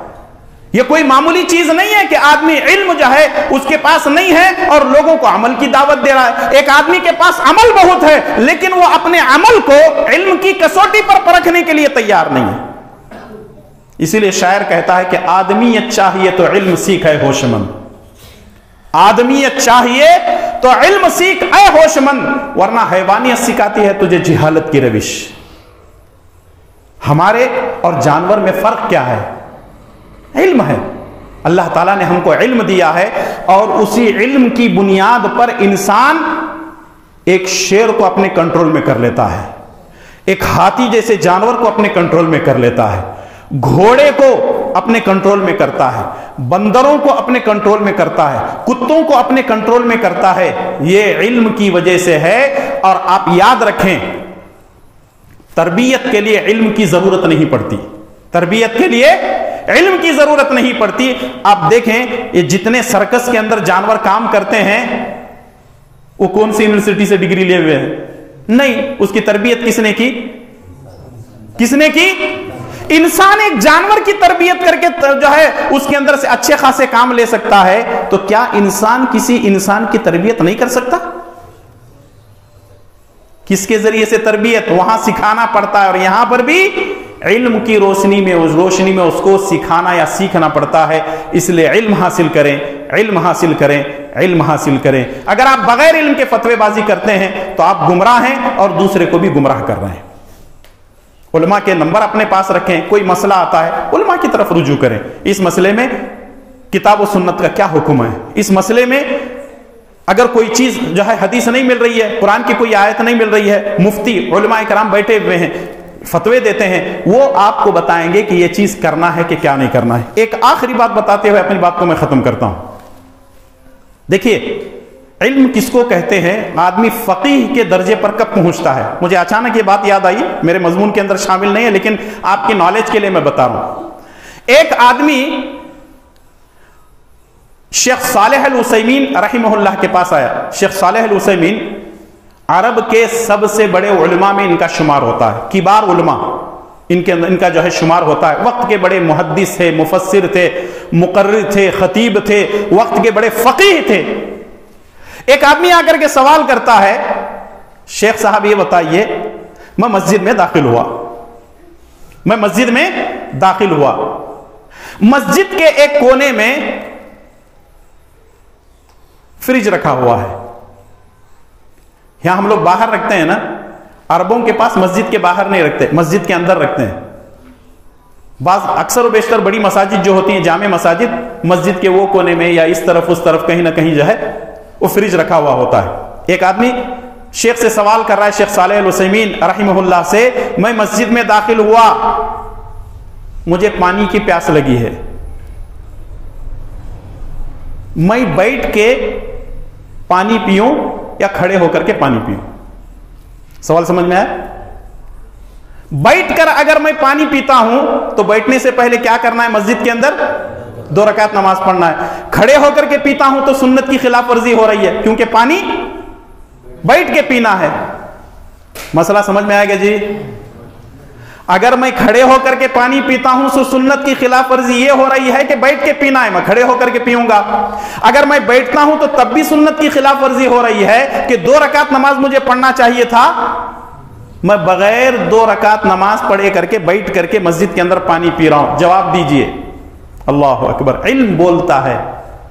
یہ کوئی معمولی چیز نہیں ہے کہ آدمی علم جو ہے اس کے پاس نہیں ہے اور لوگوں کو عمل کی دعوت دے رہا ہے۔ ایک آدمی کے پاس عمل بہت ہے لیکن وہ اپنے عمل کو علم کی کسوٹی پر پرکھنے کے لیے تیار نہیں ہے۔ اسی لیے شاعر کہتا ہے کہ آدمیت چاہیے تو علم سیکھ اے ہوش مند، آدمیت چاہیے تو علم سیکھ اے ہوش مند، ورنہ حیوانیت سکھاتی ہے تجھے جہالت کی روش۔ ہمارے اور جانور میں فرق کیا ہے؟ علم ہے۔ اللہ تعالیٰ نے ہم کو علم دیا ہے، اور اسی علم کی بنیاد پر انسان ایک شیر کو اپنے کنٹرول میں کر لیتا ہے، ایک ہاتھی جیسے جانور کو اپنے کنٹرول میں کر لیتا ہے، گھوڑے کو اپنے کنٹرول میں کرتا ہے، بندروں کو اپنے کنٹرول میں کرتا ہے، کتوں کو اپنے کنٹرول میں کرتا ہے، یہ علم کی وجہ سے ہے۔ اور آپ یاد رکھیں، تربیت کے لیے علم کی ضرورت نہیں پڑتی، تربیت کے لیے علم کی ضرورت نہیں پڑتی۔ آپ دیکھیں یہ جتنے سرکس کے اندر جانور کام کرتے ہیں وہ کون سی یونیورسٹی سے ڈگری لیے ہوئے ہیں؟ نہیں، اس کی تربیت کس نے کی؟ کس نے کی؟ انسان ایک جانور کی تربیت کر کے جو ہے اس کے اندر سے اچھے خاصے کام لے سکتا ہے، تو کیا انسان کسی انسان کی تربیت نہیں کر سکتا؟ کس کے ذریعے سے تربیت وہاں سکھانا پڑتا ہے، اور یہاں پر بھی علم کی روشنی میں اس کو سکھانا یا سیکھنا پڑتا ہے۔ اس لیے علم حاصل کریں، علم حاصل کریں، علم حاصل کریں۔ اگر آپ بغیر علم کے فتوی بازی کرتے ہیں تو آپ گمراہ ہیں اور دوسرے کو بھی گمراہ کر رہے ہیں۔ علماء کے نمبر اپنے پاس رکھیں، کوئی مسئلہ آتا ہے علماء کی طرف رجوع کریں، اس مسئلے میں کتاب و سنت کا کیا حکم ہے، اس مسئلے میں اگر کوئی چیز جو ہے حدیث نہیں مل رہی ہے، قرآن کی کوئی آیت نہیں مل رہی ہے، مفتی علماء کرام بیٹھے ہوئے ہیں فتوے دیتے ہیں، وہ آپ کو بتائیں گے کہ یہ چیز کرنا ہے کہ کیا نہیں کرنا ہے۔ ایک آخری بات بتاتے ہوئے اپنی بات کو میں ختم کرتا ہوں۔ دیکھیے علم کس کو کہتے ہیں، آدمی فقیہ کے درجے پر کب پہنچتا ہے؟ مجھے اچانک یہ بات یاد آئی، میرے مضمون کے اندر شامل نہیں ہے لیکن آپ کی نالج کے لیے میں بتا رہا ہوں۔ ایک آدمی شیخ صالح العثیمین رحمہ اللہ کے پاس آیا۔ شیخ صالح العثیمین عرب کے سب سے بڑے علماء میں ان کا شمار ہوتا ہے، کبار علماء ان کا جو ہے شمار ہوتا ہے۔ وقت کے بڑے محدث تھے، مفسر تھے، مقرر تھے، خطیب تھے، وقت کے بڑے فقیہ تھے۔ ایک آدمی آ کر کے سوال کرتا ہے، شیخ صاحب یہ بتائیے، میں مسجد میں داخل ہوا، مسجد کے ایک کونے میں فریج رکھا ہوا ہے۔ یہاں ہم لوگ باہر رکھتے ہیں نا، عربوں کے پاس مسجد کے باہر نہیں رکھتے، مسجد کے اندر رکھتے ہیں۔ بعض اکثر و بیشتر بڑی مساجد جو ہوتی ہیں، جامع مساجد، مسجد کے وہ کونے میں یا اس طرف اس طرف کہیں نہ کہیں جو ہے وہ فریج رکھا ہوا ہوتا ہے۔ ایک آدمی شیخ سے سوال کر رہا ہے، شیخ صالح العثیمین رحمہ اللہ سے، میں مسجد میں داخل ہوا، مجھے پانی کی پیاس لگی ہے، میں بیٹھ کے پانی پیوں یا کھڑے ہو کر کے پانی پیوں؟ سوال سمجھ میں آیا؟ بیٹھ کر اگر میں پانی پیتا ہوں تو بیٹھنے سے پہلے کیا کرنا ہے؟ مسجد کے اندر 2 رکعت نماز پڑھنا ہے۔ کھڑے ہو کر کے پیتا ہوں تو سنت کی خلاف ورزی ہو رہی ہے، کیونکہ پانی بیٹھ کے پینا ہے۔ مسئلہ سمجھ میں آئے گا جی؟ اگر میں کھڑے ہو کر کے پانی پیتا ہوں تو سنت کی خلاف ورزی یہ ہو رہی ہے کہ بیٹھ کے پینا ہے، میں کھڑے ہو کر کے پیوں گا۔ اگر میں بیٹھتا ہوں تو تب بھی سنت کی خلاف ورزی ہو رہی ہے کہ 2 رکعت نماز مجھے پڑھنا چاہیے تھا، میں بغیر 2 رکعت نماز پڑھے کر کے بیٹھ کر کے مسجد کے اندر پانی پی رہا ہوں۔ جواب دیجئے۔ اللہ اکبر۔ علم بولتا ہے،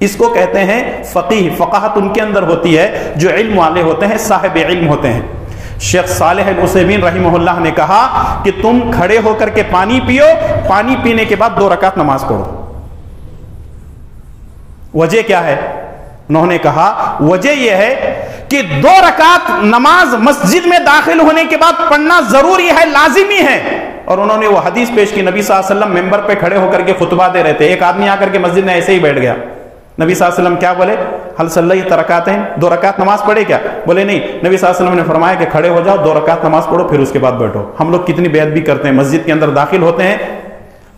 اس کو کہتے ہیں فقیہ۔ فقاہت ان کے اندر ہوتی ہے جو علم والے ہوتے ہیں، صاحب علم ہوتے ہیں۔ شیخ صالح العثیمین رحمہ اللہ نے کہا کہ تم کھڑے ہو کر کے پانی پیو، پانی پینے کے بعد 2 رکعت نماز پڑھو۔ وجہ کیا ہے؟ انہوں نے کہا وجہ یہ ہے کہ 2 رکعت نماز مسجد میں داخل ہونے کے بعد پڑھنا ضروری ہے، لازمی ہے۔ اور انہوں نے وہ حدیث پیش کی، نبی صلی اللہ علیہ وسلم ممبر پہ کھڑے ہو کر کے خطبہ دے رہے تھے، ایک آدمی آ کر کے مسجد میں ایسے ہی بیٹھ گیا۔ نبی صلی اللہ علیہ وسلم کیا بولے؟ حل صلیت رکعتین، 2 رکعت نماز پڑھے کیا؟ بولے نہیں۔ نبی صلی اللہ علیہ وسلم نے فرمایا کہ کھڑے ہو جاؤ، 2 رکعت نماز پڑھو، پھر اس کے بعد بیٹھو۔ ہم لوگ کتنی بے ادبی کرتے ہیں، مسجد کے اندر داخل ہوتے ہیں،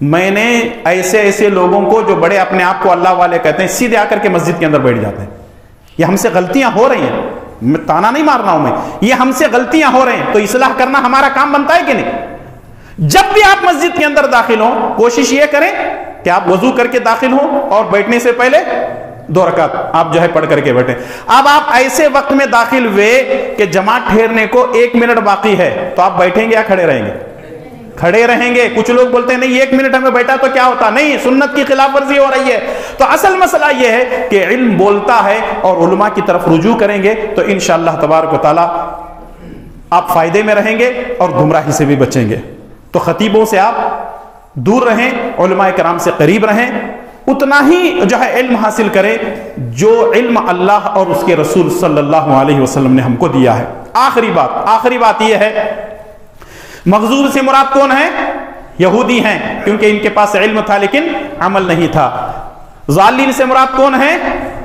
میں نے ایسے لوگوں کو جو بڑے اپنے آپ کو اللہ والے کہتے ہیں، سیدھے آ کر کے مسجد کے اندر بیٹھ جاتے ہیں۔ یہ ہم سے غلطیاں ہو رہی ہیں، میں تانا نہیں مار رہا ہوں، میں یہ ہم سے غلطیاں ہو رہے ہیں، تو اصلاح کرنا ہمارا کام بنتا ہے کہ نہیں؟ جب بھی آپ مسجد کے اندر داخل ہوں، کوشش یہ کریں کہ آپ وضو کر کے داخل ہوں اور بیٹھنے سے پہلے 2 رکعت آپ جو ہے پڑھ کر کے بیٹھیں۔ اب آپ ایسے وقت میں داخل ہوئے کہ جماعت ٹھہرنے کو 1 منٹ باقی ہے، تو آپ بیٹھیں گے یا کھڑے رہیں گے؟ کھڑے رہیں گے۔ کچھ لوگ بولتے ہیں نہیں 1 منٹ ہمیں بیٹھا تو کیا ہوتا، نہیں، سنت کی خلاف ورزی ہو رہی ہے۔ تو اصل مسئلہ یہ ہے کہ علم بولتا ہے، اور علماء کی طرف رجوع کریں گے تو انشاءاللہ تبارک و تعالی آپ فائدے میں رہیں گے اور گمراہی سے بھی بچیں گے۔ تو خطیبوں سے آپ دور رہیں، علماء کرام سے قریب رہیں، اتنا ہی جو ہے علم حاصل کریں جو علم اللہ اور اس کے رسول صلی اللہ علیہ وسلم نے ہم کو دیا ہے۔ آخری بات یہ ہے، مغزور سے مراد کون ہے؟ یہودی ہیں کیونکہ ان کے پاس علم تھا لیکن عمل نہیں تھا. ضالین سے مراد کون ہیں؟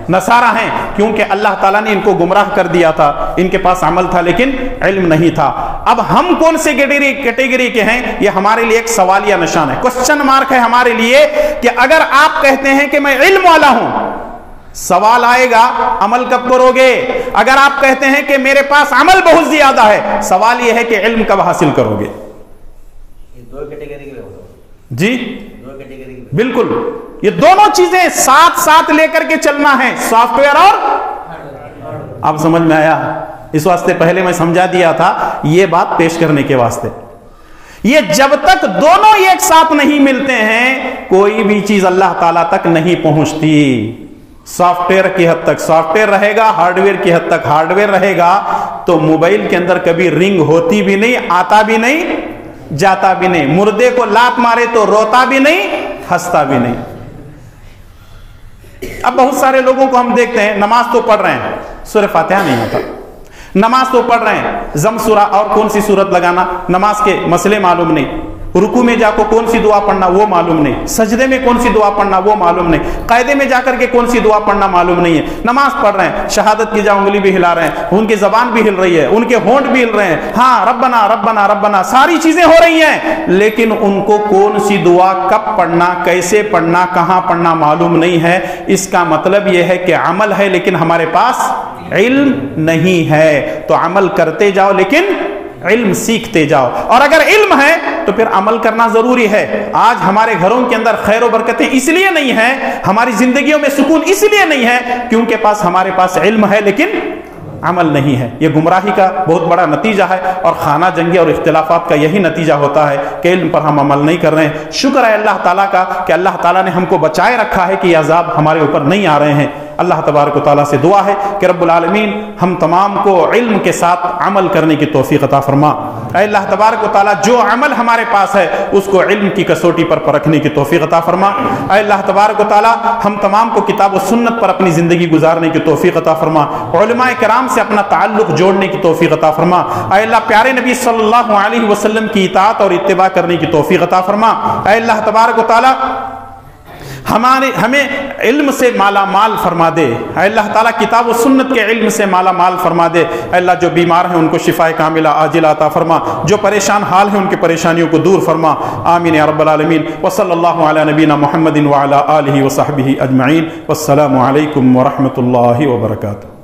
نصارہ ہیں کیونکہ اللہ تعالیٰ نے ان کو گمراہ کر دیا تھا, ان کے پاس عمل تھا لیکن علم نہیں تھا. اب ہم کون سے کیٹیگری کے ہیں؟ یہ ہمارے لیے ایک سوالیہ نشان ہے, کوسچن مارک ہے ہمارے لیے کہ اگر آپ کہتے ہیں کہ میں علم والا ہوں, سوال آئے گا عمل کب کرو گے؟ اگر آپ کہتے ہیں کہ میرے پاس عمل بہت زیادہ ہے, سوال یہ ہے کہ علم کب حاصل کرو گے؟ جی بالکل, یہ دونوں چیزیں ساتھ ساتھ لے کر کے چلنا ہے, سافٹ ویئر اور. آپ سمجھ میں آیا؟ اس واسطے پہلے میں سمجھا دیا تھا یہ بات پیش کرنے کے واسطے. یہ جب تک دونوں ایک ساتھ نہیں ملتے ہیں کوئی بھی چیز اللہ تعالیٰ تک نہیں پہنچتی. سافٹ ویئر کی حد تک سافٹ ویئر رہے گا, ہارڈ ویئر کی حد تک ہارڈ ویئر رہے گا, تو موبائل کے اندر کبھی رنگ ہوتی بھی نہیں, آتا بھی نہیں, جاتا بھی نہیں. مردے کو لات مارے تو روتا بھی نہیں, ہنستا بھی نہیں. اب بہت سارے لوگوں کو ہم دیکھتے ہیں نماز تو پڑھ رہے ہیں, سورہ فاتحہ نہیں ہوتا. نماز تو پڑھ رہے ہیں, ضم سورہ اور کون سی سورت لگانا, نماز کے مسئلے معلوم نہیں. رکوع میں جا کو کون سی دعا پڑھنا وہ معلوم نہیں, سجدے میں کون سی دعا پڑھنا وہ معلوم نہیں, قاعدے میں جا کر کے کون سی دعا پڑھنا معلوم نہیں ہے. نماز پڑھ رہے ہیں, شہادت کی جا انگلی بھی ہلا رہے ہیں, ان کی زبان بھی ہل رہی ہے, ان کے ہونٹ بھی ہل رہے ہیں, ہاں ربنا ربنا ربنا ساری چیزیں ہو رہی ہیں, لیکن ان کو کون سی دعا کب پڑھنا, کیسے پڑھنا, کہاں پڑھنا معلوم نہیں ہے. اس کا مطلب یہ ہے کہ عمل ہے لیکن ہمارے پاس علم نہیں ہے. تو عمل کرتے جاؤ لیکن علم سیکھتے جاؤ, اور اگر علم ہے تو پھر عمل کرنا ضروری ہے. آج ہمارے گھروں کے اندر خیر و برکتیں اس لیے نہیں ہیں, ہماری زندگیوں میں سکون اس لیے نہیں ہے کیونکہ ہمارے پاس علم ہے لیکن عمل نہیں ہے. یہ گمراہی کا بہت بڑا نتیجہ ہے, اور خانہ جنگی اور اختلافات کا یہی نتیجہ ہوتا ہے کہ علم پر ہم عمل نہیں کر رہے ہیں. شکر ہے اللہ تعالیٰ کا کہ اللہ تعالیٰ نے ہم کو بچائے رکھا ہے کہ یہ عذاب ہمارے اوپر نہیں آ رہے ہیں. اللہ تبارک و تعالیٰ سے دعا ہے کہ رب العالمین ہم تمام کو علم کے ساتھ عمل کرنے کی توفیق عطا فرما. اے اللہ تبارک و تعالیٰ جو عمل ہمارے پاس ہے اس کو علم کی کسوٹی پر پرکھنے کی توفیق عطا فرما. اے اللہ تبارک و تعالیٰ ہم تمام کو کتاب و سنت پر اپنی زندگی گزارنے کی توفیق عطا فرما. علماء کرام سے اپنا تعلق جوڑنے کی توفیق عطا فرما. اے اللہ پیارے نبی صلی اللہ علیہ وسلم کی اطاعت اور اتباع کرنے کی توفیق عطا فرما. اے اللہ تبارک و تعالیٰ ہمیں علم سے مالا مال فرما دے. اے اللہ تعالیٰ کتاب و سنت کے علم سے مالا مال فرما دے. اے اللہ جو بیمار ہیں ان کو شفاء کاملہ عاجلہ عطا فرما, جو پریشان حال ہیں ان کی پریشانیوں کو دور فرما. آمین یا رب العالمین. وصلی اللہ علی نبینا محمد وعلی آلہ وصحبہ اجمعین. والسلام علیکم ورحمۃ اللہ وبرکاتہ.